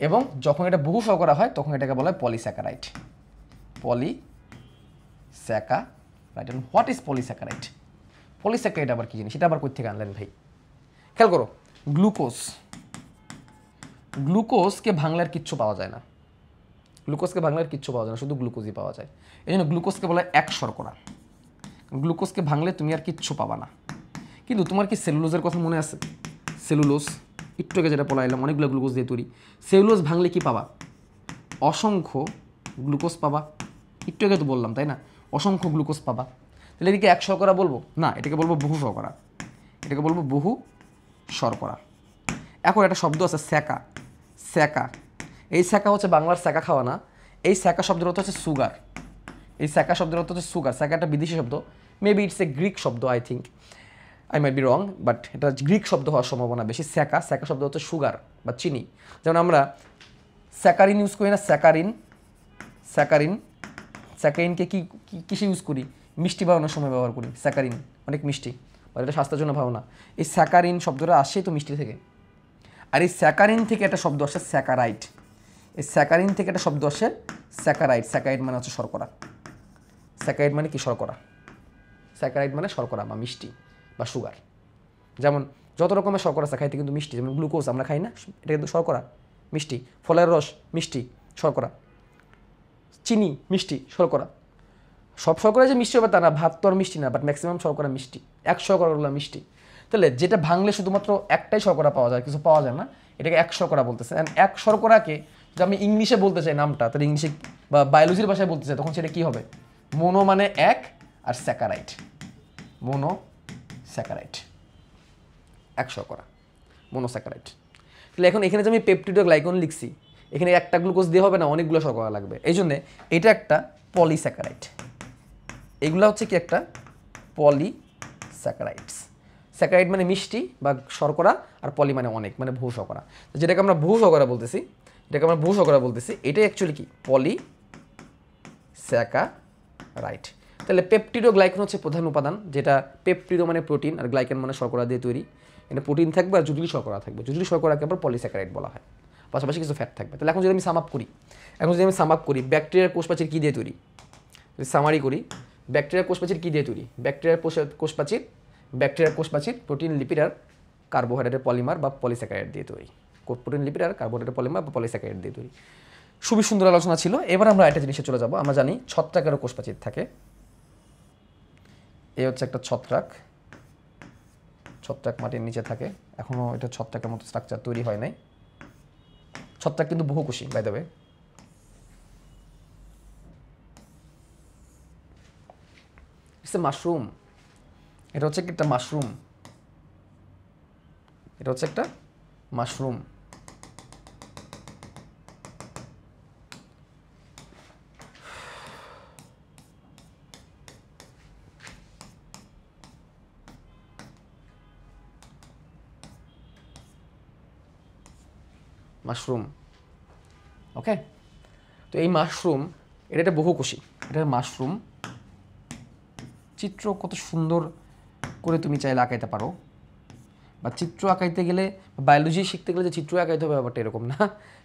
[SPEAKER 1] এবং যখন এটা বহু শর্করা হয় তখন এটাকে বলা হয় polysaccharide. Polysaccharide. What is polysaccharide? Polysaccharide আবার কি জিনিস? এটা আবার কই থেকে আনলেন ভাই? খেয়াল করো, গ্লুকোজকে ভাঙলে কিচ্ছু পাওয়া যায় না। গ্লুকোজকে ভাঙলে কিচ্ছু পাওয়া যায় না, শুধু গ্লুকোজই পাওয়া যায়। এই জন্য গ্লুকোজকে বলা হয় এক শর্করা। গ্লুকোজকে ভাঙলে তুমি আর কিচ্ছু পাবা না। কিন্তু তোমার কি সেলুলোজের কথা মনে আছে? সেলুলোজ একটু আগে যেটা পড়াইলাম, অনেকগুলো গ্লুকোজ দিয়ে তৈরি। সেলুলোজ ভাঙলে কি পাবা? অসংখ্য গ্লুকোজ পাবা। একটু আগে তো বললাম, তাই না? অসংখ্য গ্লুকোজ পাবা। তাহলে এদিকে এক শর্করা বলবো না, এটাকে বলবো বহু শর্করা। এটাকে বলবো বহু শর্করা। এখন একটা শব্দ আছে স্যাকা। এই স্যাকা হচ্ছে বাংলার স্যাকা খাওয়া না, এই স্যাকা শব্দের অর্থ হচ্ছে সুগার। এই স্যাকা শব্দের অর্থ হচ্ছে সুগার। স্যাকা একটা বিদেশি শব্দ, মেবি ইটস এ গ্রিক শব্দ, I think, I might be wrong, but এটা গ্রিক শব্দ হওয়ার সম্ভাবনা বেশি। স্যাকা শব্দ হচ্ছে সুগার বা চিনি। যেমন আমরা স্যাকারিন ইউজ করি না, স্যাকারিনকে কি কিসে ইউজ করি? মিষ্টি বানানোর সময় ব্যবহার করি। স্যাকারিন অনেক মিষ্টি, বা এটা স্বাস্থ্যের জন্য ভালো না। এই স্যাকারিন শব্দটা আসে তো মিষ্টি থেকে। আর এই স্যাকারিন থেকে একটা শব্দ আসে স্যাকারাইড। এই স্যাকারিন থেকে একটা শব্দ আসে স্যাকারাইড। স্যাকারাইড মানে হচ্ছে শর্করা। স্যাকারাইড মানে কি? শর্করা। স্যাকারাইড মানে শর্করা বা মিষ্টি বা সুগার। যেমন যত রকমের শর্করা আছে খাইতে কিন্তু মিষ্টি, যেমন গ্লুকোজ আমরা খাই না, এটা কিন্তু শর্করা, মিষ্টি। ফলের রস মিষ্টি, শর্করা। চিনি মিষ্টি, শর্করা। সব শর্করা যে মিষ্টি হবে তা না, ভাত তো আর মিষ্টি না, বাট ম্যাক্সিমাম শর্করা মিষ্টি। এক শর্করাগুলো মিষ্টি। তাহলে যেটা ভাঙলে শুধুমাত্র একটাই শর্করা পাওয়া যায়, কিছু পাওয়া যায় না, এটাকে এক শর্করা বলতেছে। অ্যান্ড এক শর্করাকে যদি আমি ইংলিশে বলতে চাই নামটা, তাহলে ইংলিশে বা বায়োলজির ভাষায় বলতে চাই, তখন সেটা কী হবে? মোনো মানে এক, আর স্যাকারাইড, মোনোস্যাকারাইড, এক শর্করা, মোনোস্যাকারাইড। তাহলে এখন এখানে যে আমি পেপটিডোগ্লাইকন লিখছি, এখানে একটা গ্লুকোজ দিয়ে হবে না, অনেকগুলো শর্করা লাগবে। এই জন্যে এটা একটা পলিস্যাকারাইড। এগুলো হচ্ছে কি? একটা পলিস্যাকারাইডস। স্যাকারাইড মানে মিষ্টি বা শর্করা, আর পলি মানে অনেক, মানে বহু শর্করা। যেটাকে আমরা বহু শর্করা বলতেছি, এটাই অ্যাকচুয়ালি কি? পলিস্যাকারাইড। তাহলে পেপটিডোগ্লাইকন হচ্ছে প্রধান উপাদান, যেটা পেপটিডো মানে প্রোটিন আর গ্লাইকন মানে শর্করা দিয়ে তৈরি। এটা প্রোটিন থাকবে আর জটিল শর্করা থাকবে। জটিল শর্করাকে আবার পলিস্যাকারাইড বলা হয়। পাশাপাশি কিছু ফ্যাট থাকবে। তাহলে এখন যদি আমি সাম আপ করি, ব্যাকটেরিয়ার কোষপ্রাচীর কী দিয়ে তৈরি? যদি সামারি করি, ব্যাকটেরিয়ার কোষপ্রাচীর কী দিয়ে তৈরি? ব্যাকটেরিয়ার কোষপ্রাচীর প্রোটিন, লিপিড আর কার্বোহাইড্রেটের পলিমার বা পলিস্যাকারাইড দিয়ে তৈরি। প্রোটিন, লিপিড আর কার্বোহাইড্রেটের পলিমার বা পলিস্যাকারাইড দিয়ে তৈরি। খুবই সুন্দর আলোচনা ছিল। এবার আমরা একটা জিনিসে চলে যাব। আমরা জানি ছত্রাকেরও কোষপ্রাচীর থাকে। এই হচ্ছে একটা ছত্রাক মাটির নিচে থাকে। এখনও এটা ছত্রাকের মতো স্ট্রাকচার তৈরি হয় নাই। ছত্রাক কিন্তু বহুকোষী, by the way. It's a mushroom. এটা হচ্ছে একটা মাশরুম। ওকে, তো এই মাশরুম এটা একটা বহুকোষী, এটা মাশরুম। চিত্র কত সুন্দর করে তুমি চাইলে আঁকাইতে পারো, বা চিত্র আঁকাইতে গেলে, বায়োলজি শিখতে গেলে যে চিত্র আঁকাইতে হবে ব্যাপারটা এরকম না।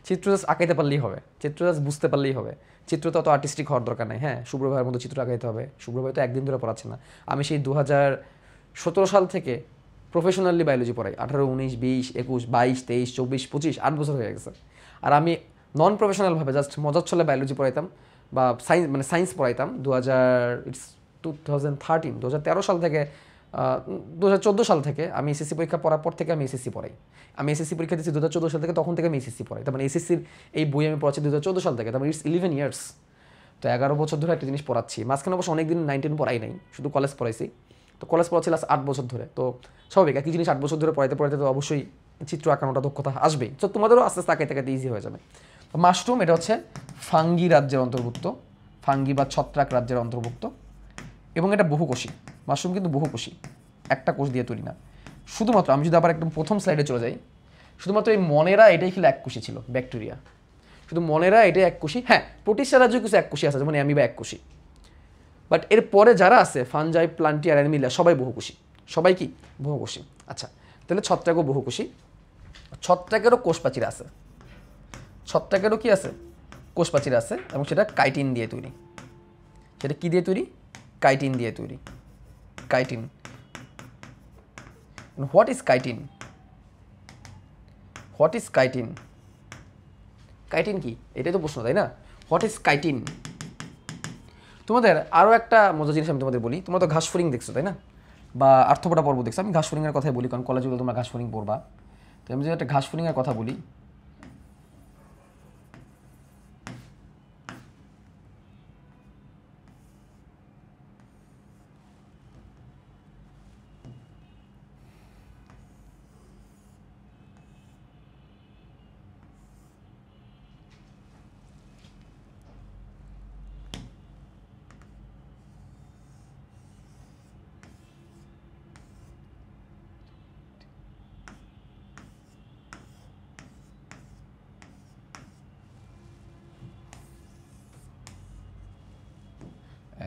[SPEAKER 1] চিত্র জাস্ট আঁকাইতে পারলেই হবে, চিত্র জাস্ট বুঝতে পারলেই হবে। চিত্র তো অত আর্টিস্টিক হওয়ার দরকার নেই। হ্যাঁ, শুভ্র ভাইয়ের মতো চিত্র আঁকাইতে হবে। শুভ্র ভাই তো একদিন ধরে পড়াচ্ছে না। আমি সেই 2017 সাল থেকে প্রফেশনালি বায়োলজি পড়াই। 18, 19, 20, 21, 22, 23, 24, 25, 8 বছর হয়ে গেছে। আর আমি নন প্রফেশনালভাবে জাস্ট মজার ছলে বায়োলজি পড়াইতাম বা সায়েন্স পড়াইতাম 2013 সাল থেকে 2014 সাল থেকে আমি এসএসসি পরীক্ষা পড়ার পর থেকে আমি এসএসসি পড়াই। আমি এসএসসি পরীক্ষা দিচ্ছি 2014 সাল থেকে, তখন থেকে আমি এসএসসি পড়াই। তার মানে এসএসসির এই বই আমি পড়াচ্ছি 2014 সাল থেকে, তার মানে ইটস 11 ইয়ার্স। তো 11 বছর ধরে একটা জিনিস পড়াচ্ছি। মাঝখানে অবশ্য অনেকদিন 9-10 পড়াই নাই, শুধু কলেজ পড়াইছি। তো কলেজ পড়াচ্ছি লাস্ট 8 বছর ধরে। তো স্বাভাবিক, একই জিনিস 8 বছর ধরে পড়াইতে পড়াইতে তো অবশ্যই চিত্র আঁকানোটা দক্ষতা আসবেই। তো তোমাদেরও আস্তে আস্তে আঁকাইতে আঁকাইতে ইজি হয়ে যাবে। মাশরুম এটা হচ্ছে ফাঙ্গি রাজ্যের অন্তর্ভুক্ত, ফাঙ্গি বা ছত্রাক রাজ্যের অন্তর্ভুক্ত, এবং এটা বহুকোষী। মাশরুম কিন্তু বহুকোষী, একটা কোষ দিয়ে তৈরি না। শুধুমাত্র আমি যদি আবার একদম প্রথম স্লাইডে চলে যাই, শুধুমাত্র এই মনেরা এটাই ছিল এককোষী ছিল, ব্যাকটেরিয়া। শুধু মনেরা এটাই এককোষী। হ্যাঁ, প্রোটিস্টা রাজ্যে কিছু এককোষী আছে, যেমন অ্যামিবা এককোষী। বাট এর পরে যারা আছে ফানজাই, প্লান্টিয়া, অ্যানিমিলিয়া, সবাই বহুকোষী। সবাই কি বহুকোষী? আচ্ছা, তাহলে ছত্রাকও বহুকোষী। ছত্রাকেরও কোষপ্রাচীর আছে, ছত্রাকেরও কি আছে? কোষপ্রাচীর আছে, এবং সেটা কাইটিন দিয়ে তৈরি। সেটা কি দিয়ে তৈরি? কাইটিন দিয়ে তৈরি। Chitin. What is chitin? What is chitin? Chitin কি? এটাই তো প্রশ্ন, তাই না? What is chitin? তোমাদের আরও একটা মজার জিনিস আমি তোমাদের বলি। তোমরা তো ঘাসফড়িং দেখছো, তাই না? বা আর্থপটা পর্ব দেখছো। আমি ঘাসফড়িংয়ের কথাই বলি, কারণ কলেজে তোমরা ঘাসফড়িং পড়বা। তো আমি যদি একটা ঘাসফড়িংয়ের কথা বলি,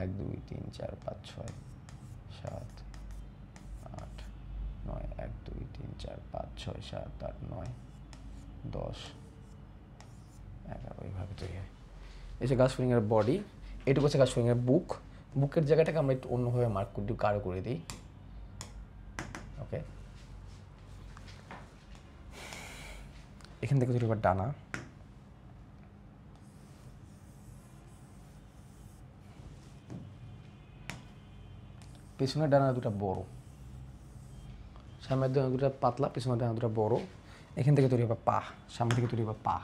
[SPEAKER 1] এক, দুই, তিন, চার, পাঁচ, ছয়, সাত, আট, নয়, 1, 2, 3, 4, 5, 6, 7, 8, 9, 10, 11, এইভাবে তৈরি হয়। এই যে ঘাসফড়িংয়ের বডি, এটুকু হচ্ছে ঘাসফড়িংয়ের বুক। বুকের জায়গাটাকে আমরা একটু অন্যভাবে মার্ক করে দিই, কারো করে দিই। ওকে, এখান থেকে তৈরি হবে ডানা। পেছনের ডানা দুটো বড়, সামনের ডানা দুটো পাতলা, পেছনের ডানা দুটো বড়। এখান থেকে তৈরি হবে পা, সামনে থেকে তৈরি হবে পা।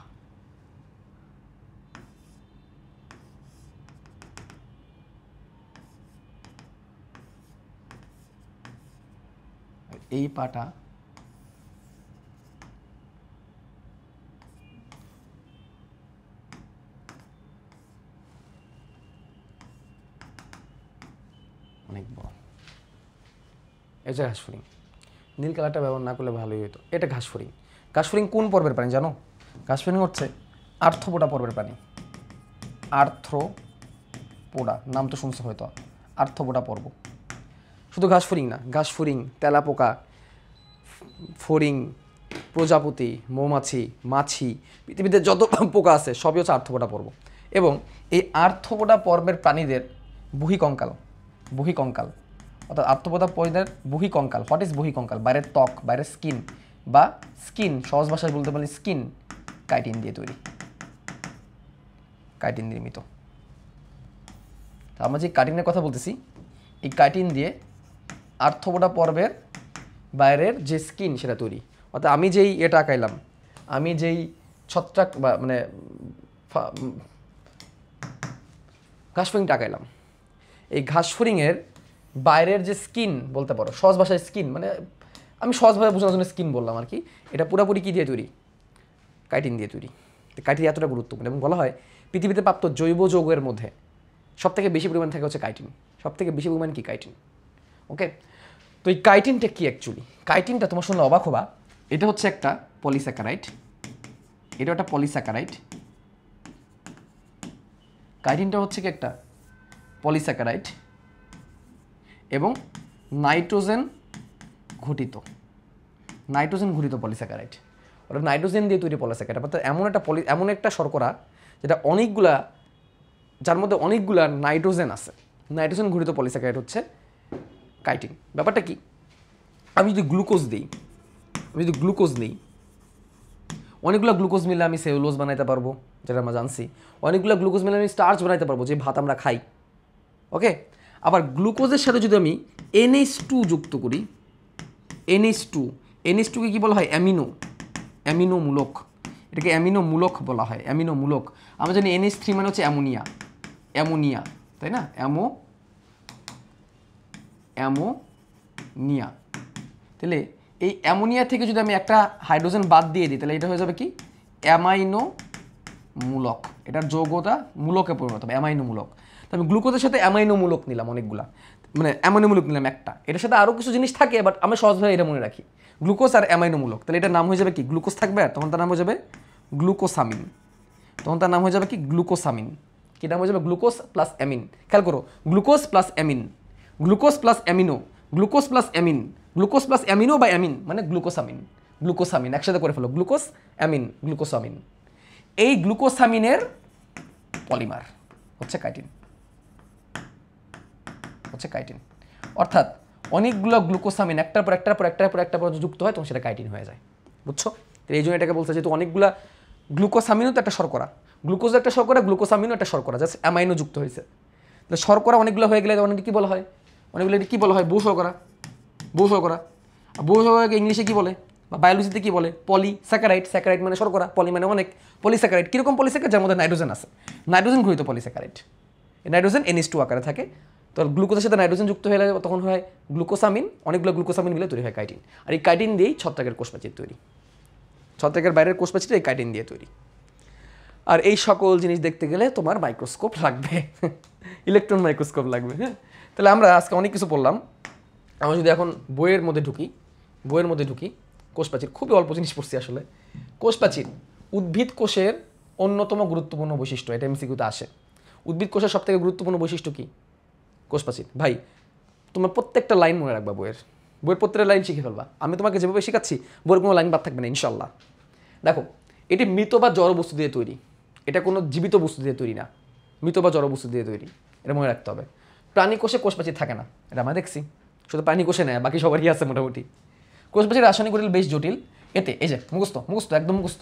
[SPEAKER 1] এই পাটা অনেক বড়। এই যে ঘাসফড়িং, নীল কালারটা ব্যবহার না করলে ভালোই হতো। এটা ঘাসফড়িং। ঘাসফড়িং কোন পর্বের প্রাণী জানো? ঘাসফড়িং হচ্ছে আর্থ্রোপোডা পর্বের প্রাণী। আর্থ্রোপোডা নাম তো শুনছো হয়তো, আর্থ্রোপোডা পর্ব। শুধু ঘাসফড়িং না, ঘাসফড়িং, তেলাপোকা, ফড়িং, প্রজাপতি, মৌমাছি, মাছি, পৃথিবীতে যত পোকা আছে সবই হচ্ছে আর্থ্রোপোডা পর্ব। এবং এই আর্থ্রোপোডা পর্বের প্রাণীদের বহিকঙ্কাল, বহিকঙ্কাল অর্থাৎ আর্থ্রোপোডা প্রাণীদের বহিকঙ্কাল। What is বহিকঙ্কাল? বাইরের ত্বক, বাইরের স্কিন, বা স্কিন সহজ ভাষায় বলতে পারি স্কিন, কাইটিন দিয়ে তৈরি, কাইটিন নির্মিত। আমরা যে কাইটিনের কথা বলতেছি, এই কাইটিন দিয়ে আর্থ্রোপোডা পর্বের বাইরের যে স্কিন সেটা তৈরি। অর্থাৎ আমি যেই এটা আঁকাইলাম, আমি যেই ছত্রাক বা মানে ঘাসফড়িংটা আঁকাইলাম, এই ঘাসফড়িংয়ের বাইরের যে স্কিন বলতে পারো, সহজ ভাষায় স্কিন, মানে আমি সহজভাবে বোঝানোর জন্য স্কিন বললাম আর কি। এটা পুরোপুরি কী দিয়ে তৈরি? কাইটিন দিয়ে তৈরি। কাইটিন এতটা গুরুত্বপূর্ণ, এবং বলা হয় পৃথিবীতে প্রাপ্ত জৈব যৌগের মধ্যে সবথেকে বেশি পরিমাণ থাকে হচ্ছে কাইটিন। সবথেকে বেশি পরিমাণ কি? কাইটিন। ওকে, তো এই কাইটিনটা কি অ্যাকচুয়ালি? কাইটিনটা তোমার শুনলে অবাক হবা, এটা হচ্ছে একটা পলিস্যাকারাইড। এটা একটা পলিস্যাকারাইড। কাইটিনটা হচ্ছে কি একটা পলিস্যাকারাইড এবং নাইট্রোজেন ঘটিত, নাইট্রোজেন ঘটিত পলিস্যাকারাইড। ওটা নাইট্রোজেন দিয়ে তৈরি পলিস্যাকারাইড। অর্থাৎ এমন একটা শর্করা যেটা অনেকগুলা, যার মধ্যে অনেকগুলা নাইট্রোজেন আছে। নাইট্রোজেন ঘটিত পলিস্যাকারাইড হচ্ছে কাইটিন। ব্যাপারটা কি? আমি যদি গ্লুকোজ দিই, আমি যদি গ্লুকোজ নিই, অনেকগুলো গ্লুকোজ মিলে আমি সেলুলোজ বানাইতে পারবো, যেটা আমরা জানছি। অনেকগুলো গ্লুকোজ মিলে আমি স্টার্চ বানাইতে পারবো, যে ভাত আমরা খাই। ওকে, আবার গ্লুকোজের সাথে যদি আমি NH2 যুক্ত করি, NH2কে কী বলা হয়? অ্যামিনো মূলক। এটাকে অ্যামিনো মূলক বলা হয়, অ্যামিনো মূলক। আমরা জানি NH3 মানে হচ্ছে অ্যামোনিয়া, তাই না? অ্যামোনিয়া। তাহলে এই অ্যামোনিয়া থেকে যদি আমি একটা হাইড্রোজেন বাদ দিয়ে দিই, তাহলে এটা হয়ে যাবে কি? অ্যামাইনো মূলক। এটার যৌগটা মূলকে পরিণত হবে, অ্যামাইনো মূলক। তো আমি গ্লুকোজের সাথে অ্যামাইনো মূলক নিলাম অনেকগুলা, মানে অ্যামাইনো মূলক নিলাম একটা। এটার সাথে আরও কিছু জিনিস থাকে, বাট আমি সহজভাবে এটা মনে রাখি, গ্লুকোজ আর অ্যামাইনো মূলক। তাহলে এটার নাম হয়ে যাবে কি? গ্লুকোজ থাকবে, আর তখন তার নাম হয়ে যাবে গ্লুকোসামিন। তখন তার নাম হয়ে যাবে কি? গ্লুকোসামিন। কি নাম হয়ে যাবে? Glucose plus amine. খেয়াল করো, glucose plus amine, glucose plus amino, glucose plus amine, glucose plus amino বা অ্যামিন মানে গ্লুকোসামিন একসাথে করে ফেলো, গ্লুকোজ অ্যামিন, গ্লুকোসামিন। এই গ্লুকোসামিনের পলিমার হচ্ছে কাইটিন। অর্থাৎ অনেকগুলো গ্লুকোসামিন একটার পর যুক্ত হয়, তখন সেটা কাইটিন হয়ে যায়। বুঝছো? এই জন্য এটাকে বলছে যেহেতু অনেকগুলা গ্লুকোসামিনও তো একটা শর্করা, গ্লুকোজ একটা শর্করা, গ্লুকোসামিনও একটা শর্করা, জাস্ট অ্যামাইনো যুক্ত হয়েছে। তাহলে শর্করা অনেকগুলো হয়ে গেলে অনেকে কী বলা হয়? অনেকগুলো কী বলা হয়? বহু শর্করাকে ইংলিশে কী বলে বা বায়োলজিতে কী বলে? পলিস্যাকারাইড। স্যাকারাইড মানে শর্করা, পলি মানে অনেক। পলিস্যাকারাইড কীরকম? পলিস্যাকারাইড যার মধ্যে নাইট্রোজেন আছে, নাইট্রোজেন ঘটিত পলিস্যাকারাইড। এই নাইট্রোজেন NH2 আকারে থাকে। তো গ্লুকোজের সাথে নাইট্রোজেন যুক্ত হয়ে গেলে তখন হয় গ্লুকোসামিন, অনেকগুলো গ্লুকোসামিন মিলে তৈরি হয় কাইটিন। আর এই কাইটিন দিয়েই ছত্রাকের কোষপ্রাচীর তৈরি, ছত্রাকের বাইরের কোষপ্রাচীর এই কাইটিন দিয়ে তৈরি। আর এই সকল জিনিস দেখতে গেলে তোমার মাইক্রোস্কোপ লাগবে, ইলেকট্রন মাইক্রোস্কোপ লাগবে। হ্যাঁ, তাহলে আমরা আজকে অনেক কিছু পড়লাম। আমরা যদি এখন বইয়ের মধ্যে ঢুকি, কোষপ্রাচীর খুবই অল্প জিনিস পড়ছি আসলে। কোষপ্রাচীর উদ্ভিদ কোষের অন্যতম গুরুত্বপূর্ণ বৈশিষ্ট্য, এটা MCQতে আসে। উদ্ভিদ কোষের সবথেকে গুরুত্বপূর্ণ বৈশিষ্ট্য কি? কোষপ্রাচীর। ভাই তোমার প্রত্যেকটা লাইন মনে রাখবা, বইয়ের প্রত্যেকটা লাইন শিখে ফেলবা। আমি তোমাকে যেভাবে শেখাচ্ছি বইয়ের কোনো লাইন বাদ থাকবে না ইনশাল্লাহ। দেখো, এটি মৃত বা জড় বস্তু দিয়ে তৈরি, এটা কোনো জীবিত বস্তু দিয়ে তৈরি না, মৃত বা জড় বস্তু দিয়ে তৈরি, এটা মনে রাখতে হবে। প্রাণী কোষে কোষপ্রাচীর থাকে না, এটা আমরা দেখছি। শুধু প্রাণী কোষে নেয়, বাকি সবারই আছে মোটামুটি। কোষপ্রাচীর রাসায়নিক গঠন বেশ জটিল। এতে এই যে মুখস্থ একদম মুখস্থ,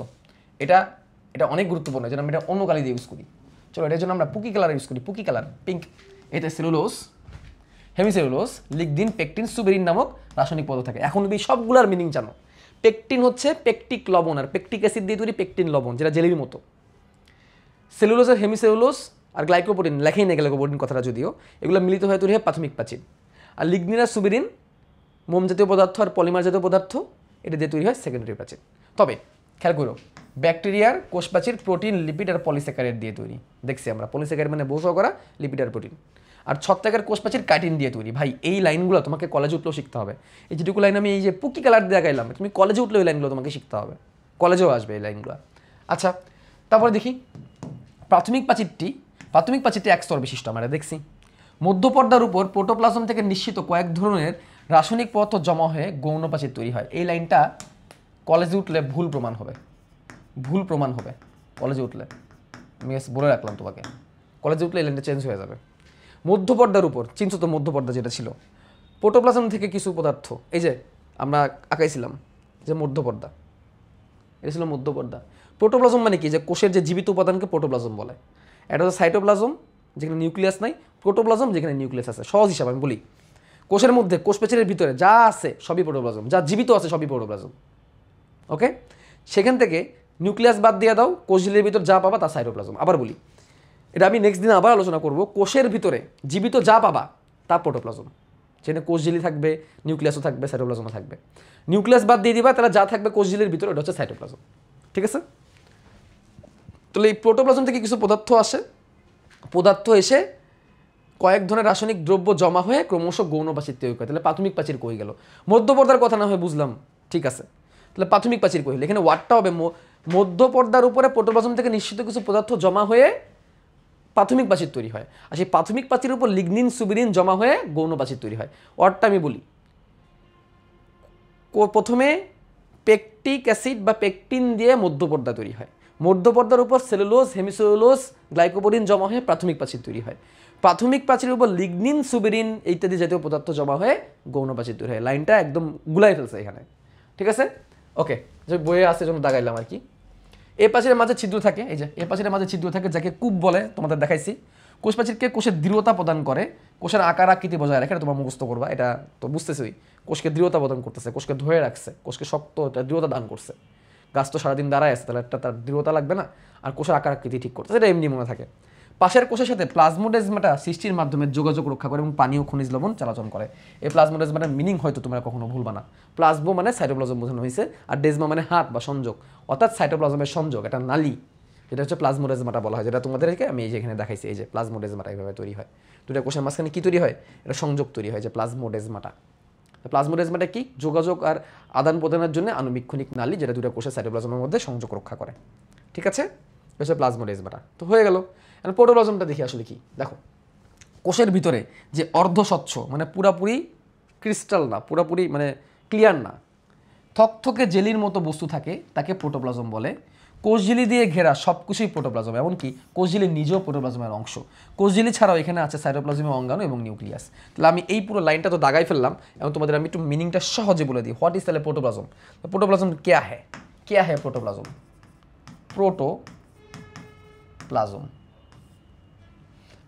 [SPEAKER 1] এটা অনেক গুরুত্বপূর্ণ, যেন আমরা এটা অন্য কালি দিয়ে ইউজ করি। চলো, এটার জন্য আমরা পুকি কালার ইউজ করি, পুকি কালার পিঙ্ক। এতে সেলুলোজ, হেমিসেলুলোজ, লিগদিন, পেকটিন, সুবেরিন নামক রাসায়নিক পদার্থ থাকে। এখন তুমি সবগুলোর মিনিং জানো। পেকটিন হচ্ছে পেকটিক লবণ, আর পেকটিক অ্যাসিড দিয়ে তৈরি পেকটিন লবণ, যেটা জেলির মতো। সেলুলোজ আর হেমিসেলুলোজ আর গ্লাইকোপ্রোটিন, লেখেই না গ্লাইকোপ্রোটিন কথাটা যদিও, এগুলো মিলিত হয়ে তৈরি হয় প্রাথমিক প্রাচীর। আর লিগনিন আর সুবেরিন মোম জাতীয় পদার্থ আর পলিমার জাতীয় পদার্থ, এটা দিয়ে তৈরি হয় সেকেন্ডারি প্রাচীর। তবে খেয়াল করো, ব্যাকটেরিয়ার কোষ প্রাচীর প্রোটিন, লিপিড আর পলিস্যাকারাইড দিয়ে তৈরি। দেখছি আমরা, পলিস্যাকারাইড মানে বহু শর্করা, লিপিড আর প্রোটিন। আর ছত্রাকের কোষ প্রাচীর কাইটিন দিয়ে তৈরি। ভাই এই লাইনগুলো তোমাকে কলেজে উঠলেও শিখতে হবে। এই যেটুকু লাইন আমি এই যে পুকি কালার দিয়ে গাইলাম, তুমি কলেজে উঠলেও এই লাইনগুলো তোমাকে শিখতে হবে, কলেজেও আসবে এই লাইনগুলো। আচ্ছা, তারপরে দেখি প্রাথমিক প্রাচীরটি এক স্তর বিশিষ্ট, আমরা দেখছি। মধ্যপর্দার উপর প্রোটোপ্লাজম থেকে নিঃসৃত কয়েক ধরনের রাসায়নিক পদার্থ জমা হয়ে গৌণ প্রাচীর তৈরি হয়। এই লাইনটা কলেজে উঠলে ভুল প্রমাণ হবে কলেজে উঠলে, আমি বলে রাখলাম তোমাকে, কলেজে উঠলে এই লাইনটা চেঞ্জ হয়ে যাবে। মধ্যপর্দার উপর, চিনছো তো মধ্যপর্দা যেটা ছিল, প্রোটোপ্লাজম থেকে কিছু পদার্থ, এই যে আমরা আঁকাইছিলাম যে মধ্যপর্দা, এটা ছিল মধ্যপর্দা। প্রোটোপ্লাজম মানে কি? যে কোষের যে জীবিত উপাদানকে প্রোটোপ্লাজম বলে। এটা হচ্ছে সাইটোপ্লাজম, যেখানে নিউক্লিয়াস নাই, প্রোটোপ্লাজম যেখানে নিউক্লিয়াস আছে। সহজ হিসাবে আমি বলি, কোষের মধ্যে কোষপ্রাচীরের ভিতরে যা আছে সবই প্রোটোপ্লাজম, যা জীবিত আছে সবই প্রোটোপ্লাজম। ওকে, সেখান থেকে নিউক্লিয়াস বাদ দিয়ে দাও, কোষঝিল্লির ভিতর যা পাবা তা সাইটোপ্লাজম। আবার বলি, এটা আমি নেক্সট দিন আবার আলোচনা করব। কোষের ভিতরে জীবিত যা পাবা তা প্রোটোপ্লাজম, সেখানে কোষঝিল্লি থাকবে, নিউক্লিয়াসও থাকবে, সাইটোপ্লাজমও থাকবে। নিউক্লিয়াস বাদ দিয়ে দিবা, তাহলে যা থাকবে কোষঝিল্লির ভিতরে ওটা হচ্ছে সাইটোপ্লাজম। ঠিক আছে? তাহলে এই প্রোটোপ্লাজম থেকে কিছু পদার্থ এসে কয়েক ধরনের রাসায়নিক দ্রব্য জমা হয়ে ক্রমশ গৌণ প্রাচীর তৈরি করে। তাহলে প্রাথমিক প্রাচীর কই গেল? মধ্যপর্দার কথা না হয় বুঝলাম, ঠিক আছে। তাহলে প্রাথমিক প্রাচীর কই? এখানে ওয়ার্ডটা হবে মধ্যপর্দার উপরে প্রোটোপ্লাজম থেকে নিঃসৃত কিছু পদার্থ জমা হয়ে প্রাথমিক প্রাচীর তৈরি হয়। আর সেই প্রাথমিক প্রাচীরের উপর লিগনিন, সুবিরিন জমা হয়ে গৌণ প্রাচীর তৈরি হয়। ওয়ার্ডটা আমি বলি, প্রথমে পেকটিক অ্যাসিড বা পেকটিন দিয়ে মধ্যপর্দা তৈরি হয়। মধ্যপর্দার উপর সেলুলোজ, হেমিসেলুলোজ, গ্লাইকোপ্রোটিন জমা হয়ে প্রাথমিক প্রাচীর তৈরি হয়। প্রাথমিক প্রাচীরের উপর লিগনিন, সুবেরিন ইত্যাদি জাতীয় পদার্থ জমা হয়ে গৌণ প্রাচীর তৈরি হয়। লাইনটা একদম গুলাই ফেলছে এখানে, ঠিক আছে? ওকে, যে বইয়ে আছে জন্য দাগাইলাম আর কি। এই প্রাচীরের মাঝে ছিদ্র থাকে, এই যে এই প্রাচীরের মাঝে ছিদ্র থাকে, যাকে কূপ বলে, তোমাদের দেখাইছি। কোষ প্রাচীরকে কোষের দৃঢ়তা প্রদান করে, কোষের আকার আকৃতি বজায় রাখে, এটা তোমার মুখস্থ করবা, এটা তো বুঝতেছই। কোষকে দৃঢ়তা প্রদান করতেছে, কোষকে ধরে রাখছে, কোষকে শক্ত দৃঢ়তা দান করছে। গাছ তো সারাদিন দাঁড়ায় আছে, তাহলে একটা তার দৃঢ়তা লাগবে না, আর কোষের আকার আকৃতি ঠিক করতেছে, এটা এমনি মনে থাকে। পাশের কোষের সাথে প্লাজমোডেজমাটা সৃষ্টির মাধ্যমে যোগাযোগ রক্ষা করে এবং পানি ও খনিজ লবণ চলাচল করে। এই প্লাজমোডেজমাটার মিনিং হয়তো তোমরা কখনো ভুলবা না। প্লাজমো মানে সাইটোপ্লাজম বোঝানো হয়েছে, আর ডেজমা মানে হাত বা সংযোগ, অর্থাৎ সাইটোপ্লাজমের সংযোগ, এটা নালী, যেটা হচ্ছে প্লাজমোডেজমাটা বলা হয়, যেটা তোমাদেরকে আমি এই যে এখানে দেখাইছি, এই যে প্লাজমোডেজমাটা এইভাবে তৈরি হয়। দুটো কোষের মাঝখানে কি তৈরি হয়? এটা সংযোগ তৈরি হয়, যে প্লাজমোডেজমাটা। প্লাজমোডেজমাটা কি? যোগাযোগ আর আদান প্রদানের জন্য আনুবীক্ষণিক নালী, যেটা দুটো কোষের সাইটোপ্লাজমের মধ্যে সংযোগ রক্ষা করে। ঠিক আছে, হচ্ছে প্লাজমোডেজমাটা। তো হয়ে গেল। এখন প্রোটোপ্লাজমটা দেখি আসলে কি। দেখো, কোষের ভিতরে যে অর্ধস্বচ্ছ, মানে পুরাপুরি ক্রিস্টাল না, পুরাপুরি মানে ক্লিয়ার না, থকথকে জেলির মতো বস্তু থাকে, তাকে প্রোটোপ্লাজম বলে। কোষঝিলি দিয়ে ঘেরা সব কিছুই প্রোটোপ্লাজম, এমনকি কোষঝিলি নিজেও প্রোটোপ্লাজমের অংশ। কোষঝিলি ছাড়াও এখানে আছে সাইটোপ্লাজমের অঙ্গাণু এবং নিউক্লিয়াস। তাহলে আমি এই পুরো লাইনটা তো দাগাই ফেললাম, এবং তোমাদের আমি একটু মিনিংটা সহজে বলে দিই। হোয়াট ইজ তাহলে প্রোটোপ্লাজম? প্রোটোপ্লাজম क्या है? क्या है প্রোটোপ্লাজম? প্রোটোপ্লাজম,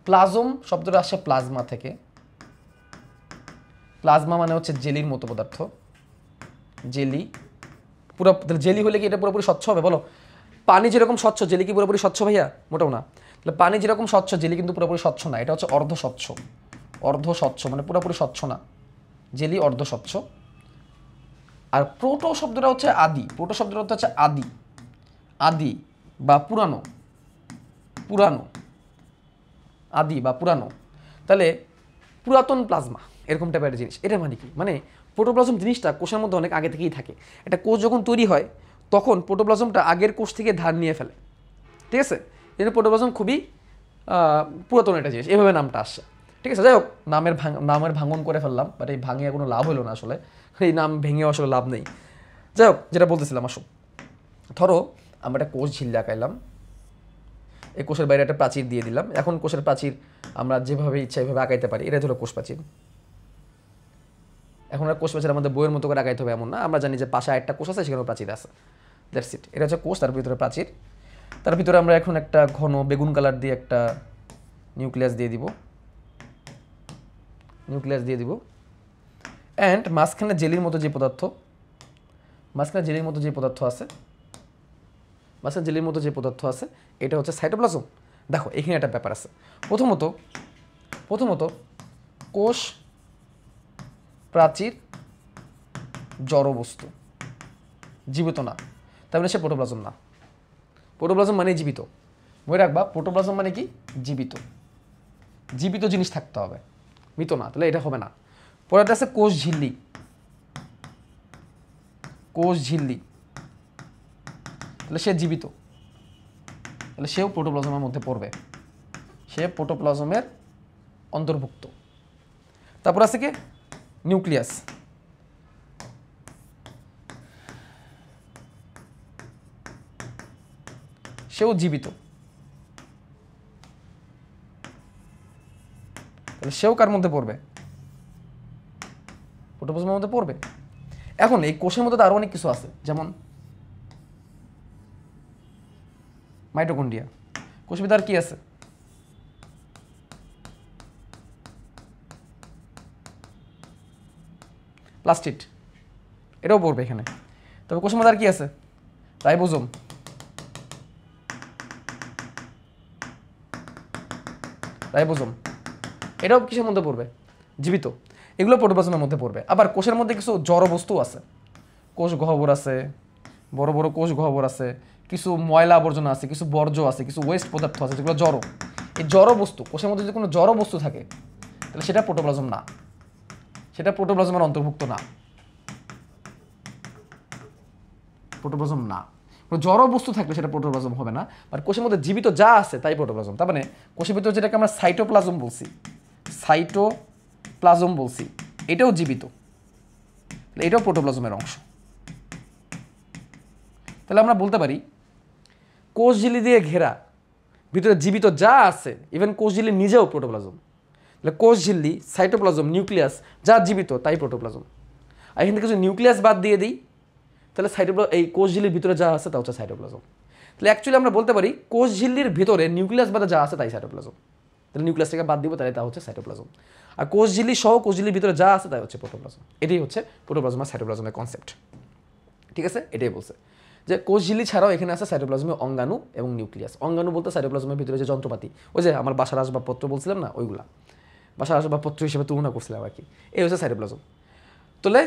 [SPEAKER 1] প্লাজম শব্দটা আসে প্লাজমা থেকে। প্লাজমা মানে হচ্ছে জেলির মতো পদার্থ, জেলি। পুরো জেলি হলে কি এটা পুরোপুরি স্বচ্ছ হবে? বলো, পানি যেরকম স্বচ্ছ, জেলি কি পুরোপুরি স্বচ্ছ ভাইয়া? মোটেও না। তাহলে পানি যেরকম স্বচ্ছ, জেলি কিন্তু পুরোপুরি স্বচ্ছ না, এটা হচ্ছে অর্ধ স্বচ্ছ। অর্ধ স্বচ্ছ মানে পুরোপুরি স্বচ্ছ না, জেলি অর্ধ স্বচ্ছ। আর প্রোটো শব্দটা হচ্ছে আদি, প্রোটো শব্দটা হচ্ছে আদি, আদি বা পুরানো, পুরানো, আদি বা পুরানো। তাহলে পুরাতন প্লাজমা এরকম টাইপের জিনিস। এটা মানে কি? মানে প্রোটোপ্লাজম জিনিসটা কোষের মধ্যে অনেক আগে থেকেই থাকে। একটা কোষ যখন তৈরি হয়, তখন প্রোটোপ্লাজমটা আগের কোষ থেকে ধার নিয়ে ফেলে। ঠিক আছে, এটা প্রোটোপ্লাজম খুবই পুরাতন একটা জিনিস, এভাবে নামটা আসছে। ঠিক আছে, যাই হোক, নামের ভাঙন করে ফেললাম, বাট এই ভাঙিয়ে কোনো লাভ হলো না আসলে, এই নাম ভেঙেও আসলে লাভ নেই। যাই হোক, যেটা বলতেছিলাম, আসো ধরো আমরা একটা কোষ ঝিল্লি আঁকাইলাম, এই কোষের বাইরে একটা প্রাচীর দিয়ে দিলাম। এখন কোষের প্রাচীর আমরা যেভাবে ইচ্ছা এইভাবে আঁকাইতে পারি, এটাই ধরো কোষ প্রাচীর। এখন আর কোষ প্রাচীর আমাদের বইয়ের মতো করে আঁকাইতে হবে এমন না, আমরা জানি যে পাশে একটা কোষ আছে, সেখানে প্রাচীর আছে, দ্যাটস ইট। এটা হচ্ছে কোষ, তার ভিতরে প্রাচীর। তার ভিতরে আমরা এখন একটা ঘন বেগুন কালার দিয়ে একটা নিউক্লিয়াস দিয়ে দিব, নিউক্লিয়াস দিয়ে দিব। অ্যান্ড মাঝখানে জেলির মতো যে পদার্থ, মাঝখানে জেলির মতো যে পদার্থ আছে, মাঝখানে জেলির মতো যে পদার্থ আছে, এটা হচ্ছে সাইটোপ্লাজম। দেখো, এখানে একটা ব্যাপার আছে। প্রথমত কোষ প্রাচীর জড় বস্তু, জীবিত না, তার মানে সে প্রোটোপ্লাজম না। প্রোটোপ্লাজম মানে জীবিত, মনে রাখবা। প্রোটোপ্লাজম মানে কি? জীবিত, জীবিত জিনিস থাকতে হবে, মৃত না, তাহলে এটা হবে না। পরেরটা আছে কোষ ঝিল্লি, কোষ ঝিল্লি, তাহলে সে জীবিত, তাহলে সেও প্রোটোপ্লাজমের মধ্যে পড়বে, সে প্রোটোপ্লাজমের অন্তর্ভুক্ত। তারপর আছে কি? নিউক্লিয়াস, সেও জীবিত, তাহলে সেও কার মধ্যে পড়বে? প্রোটোপ্লাজমের মধ্যে পড়বে। এখন এই কোষের মধ্যে তো আরো অনেক কিছু আছে, যেমন মাইটোকন্ড্রিয়া। কোষের ভিতরে আর কি আছে? প্লাস্টিড, এটাও পড়বে এখানে। তবে কোষের মধ্যে আর কি আছে? রাইবোজোম, রাইবোজোম, এটাও কিসের মধ্যে পড়বে? জীবিত। এগুলো প্রোটোপ্লাজমের মধ্যে পড়বে। আবার কোষের মধ্যে কিছু জড় বস্তু আছে, কোষ গহ্বর আছে, বড় বড় কোষ গহ্বর আছে, কিছু ময়লা আবর্জনা আছে, কিছু বর্জ্য আছে, কিছু ওয়েস্ট পদার্থ আছে, যেগুলো জড়। এই জড় বস্তু, কোষের মধ্যে যদি কোনো জড় বস্তু থাকে, তাহলে সেটা প্রোটোপ্লাজম না, সেটা প্রোটোপ্লাজমের অন্তর্ভুক্ত না, প্রোটোপ্লাজম না। জড় বস্তু থাকলে সেটা প্রোটোপ্লাজম হবে না। আর কোষের মধ্যে জীবিত যা আছে তাই প্রোটোপ্লাজম। তার মানে কোষের ভিতরে যেটাকে আমরা সাইটোপ্লাজম বলছি, সাইটোপ্লাজম বলছি, এটাও জীবিত, এটাও প্রোটোপ্লাজমের অংশ। তাহলে আমরা বলতে পারি কোষ ঝিল্লি দিয়ে ঘেরা ভিতরে জীবিত যা আছে, ইভেন কোষ ঝিল্লি নিজেও প্রোটোপ্লাজম। তাহলে কোষ ঝিল্লি, সাইটোপ্লাজম, নিউক্লিয়াস যা জীবিত তাই প্রোটোপ্লাজম। আর এখান থেকে কিছু নিউক্লিয়াস বাদ দিয়ে দিই, তাহলে এই কোষ ঝিল্লির ভিতরে যা আছে তা হচ্ছে সাইটোপ্লাজম। তাহলে অ্যাকচুয়ালি আমরা বলতে পারি কোষ ঝিল্লির ভিতরে নিউক্লিয়াস বাদে যা আছে তাই সাইটোপ্লাজম। তাহলে নিউক্লিয়াসটাকে বাদ দিব, তাহলে তা হচ্ছে সাইটোপ্লাজম। আর কোষঝিল্লি সহ কোষঝিল্লির ভিতরে যা আছে তাই হচ্ছে প্রোটোপ্লাজম। এটাই হচ্ছে প্রোটোপ্লাজম আর সাইটোপ্লাজমের কনসেপ্ট, ঠিক আছে? এটাই বলছে যে কোষঝিল্লি ছাড়াও এখানে আছে সাইটোপ্লাজমের অঙ্গাণু এবং নিউক্লিয়াস। অঙ্গাণু বলতে সাইটোপ্লাজমের ভিতরে যে যন্ত্রপাতি, ওই যে আমার বাসার আসবাবপত্র বলছিলাম না, ওইগুলা বাসার আসবাবপত্র হিসেবে তুলনা করছিলাম আর কি। এই হচ্ছে সাইটোপ্লাজম। তাহলে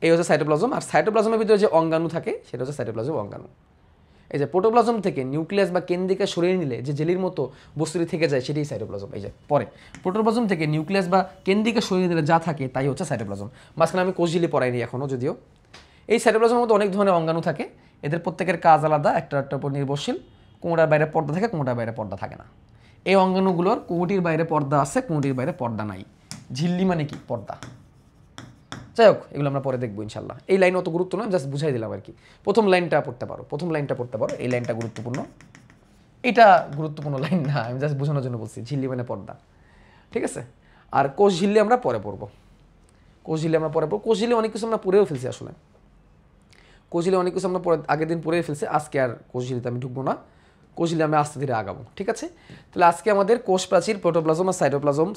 [SPEAKER 1] এই হচ্ছে সাইটোপ্লাজম। আর সাইটোপ্লাজমের ভিতরে যে অঙ্গাণু থাকে সেটা হচ্ছে সাইটোপ্লাজম অঙ্গাণু। এই যে প্রোটোপ্লাজম থেকে নিউক্লিয়াস বা কেন্দ্রিকা সরিয়ে নিলে যে জেলির মতো বস্তুটি থেকে যায় সেটাই সাইটোপ্লাজম। এই যে পরে প্রোটোপ্লাজম থেকে নিউক্লিয়াস বা কেন্দ্রিকা সরিয়ে দিলে যা থাকে তাই হচ্ছে সাইটোপ্লাজম। মাঝখানে আমি কোষঝিল্লি পড়াইনি এখনও যদিও। এই সাইটোপ্লাজমের মধ্যে অনেক ধরনের অঙ্গাণু থাকে, এদের প্রত্যেকের কাজ আলাদা, একটা উপর নির্ভরশীল। কোনোটার বাইরে পর্দা থাকে, কোনোটার বাইরে পর্দা থাকে না। এই অঙ্গাণুগুলোর কোনোটির বাইরে পর্দা আছে, কোনোটির বাইরে পর্দা নাই। ঝিল্লি মানে কি? পর্দা। যাই হোক, এগুলো আমরা পরে দেখবো ইনশাল্লাহ। এই লাইন অত গুরুত্ব নয়, জাস্ট বুঝাই দিলাম আর কি। প্রথম লাইনটা পড়তে পারো, এই লাইনটা গুরুত্বপূর্ণ। এটা গুরুত্বপূর্ণ লাইন না, আমি জাস্ট বোঝানোর জন্য বলছি। ঝিল্লি মানে পর্দা, ঠিক আছে? আর কোষঝিল্লি আমরা পরে পড়বো। কোষঝিল্লি অনেক কিছু আমরা পড়েও ফেলছি আসলে। কোষঝিল্লি অনেক কিছু আমরা আগের দিন পড়ে ফেলছি। আজকে আর কোষঝিল্লিতে আমি ঢুকবো না, কোষঝিল্লি আমরা আস্তে ধীরে আগাবো, ঠিক আছে? তাহলে আজকে আমাদের কোষ প্রাচীর, প্রোটোপ্লাজম আর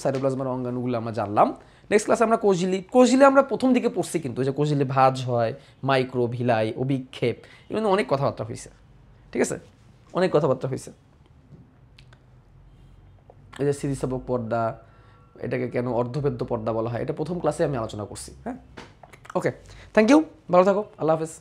[SPEAKER 1] সাইটোপ্লাজমের অঙ্গাণুগুলো আমরা জানলাম। নেক্সট ক্লাসে আমরা কোষঝিল্লি আমরা প্রথম দিকে পড়ছি, কিন্তু যে কোষঝিল্লি ভাঁজ হয়, মাইক্রো, ভিলাই, অভিক্ষেপ, এগুলো অনেক কথাবার্তা হয়েছে, ঠিক আছে? অনেক কথাবার্তা হয়েছে। এই যে স্থিতিস্থাপক পর্দা, এটাকে কেন অর্ধভেদ্য পর্দা বলা হয়, এটা প্রথম ক্লাসে আমি আলোচনা করছি। হ্যাঁ, ওকে, থ্যাংক ইউ, ভালো থাকো, আল্লাহ হাফেজ।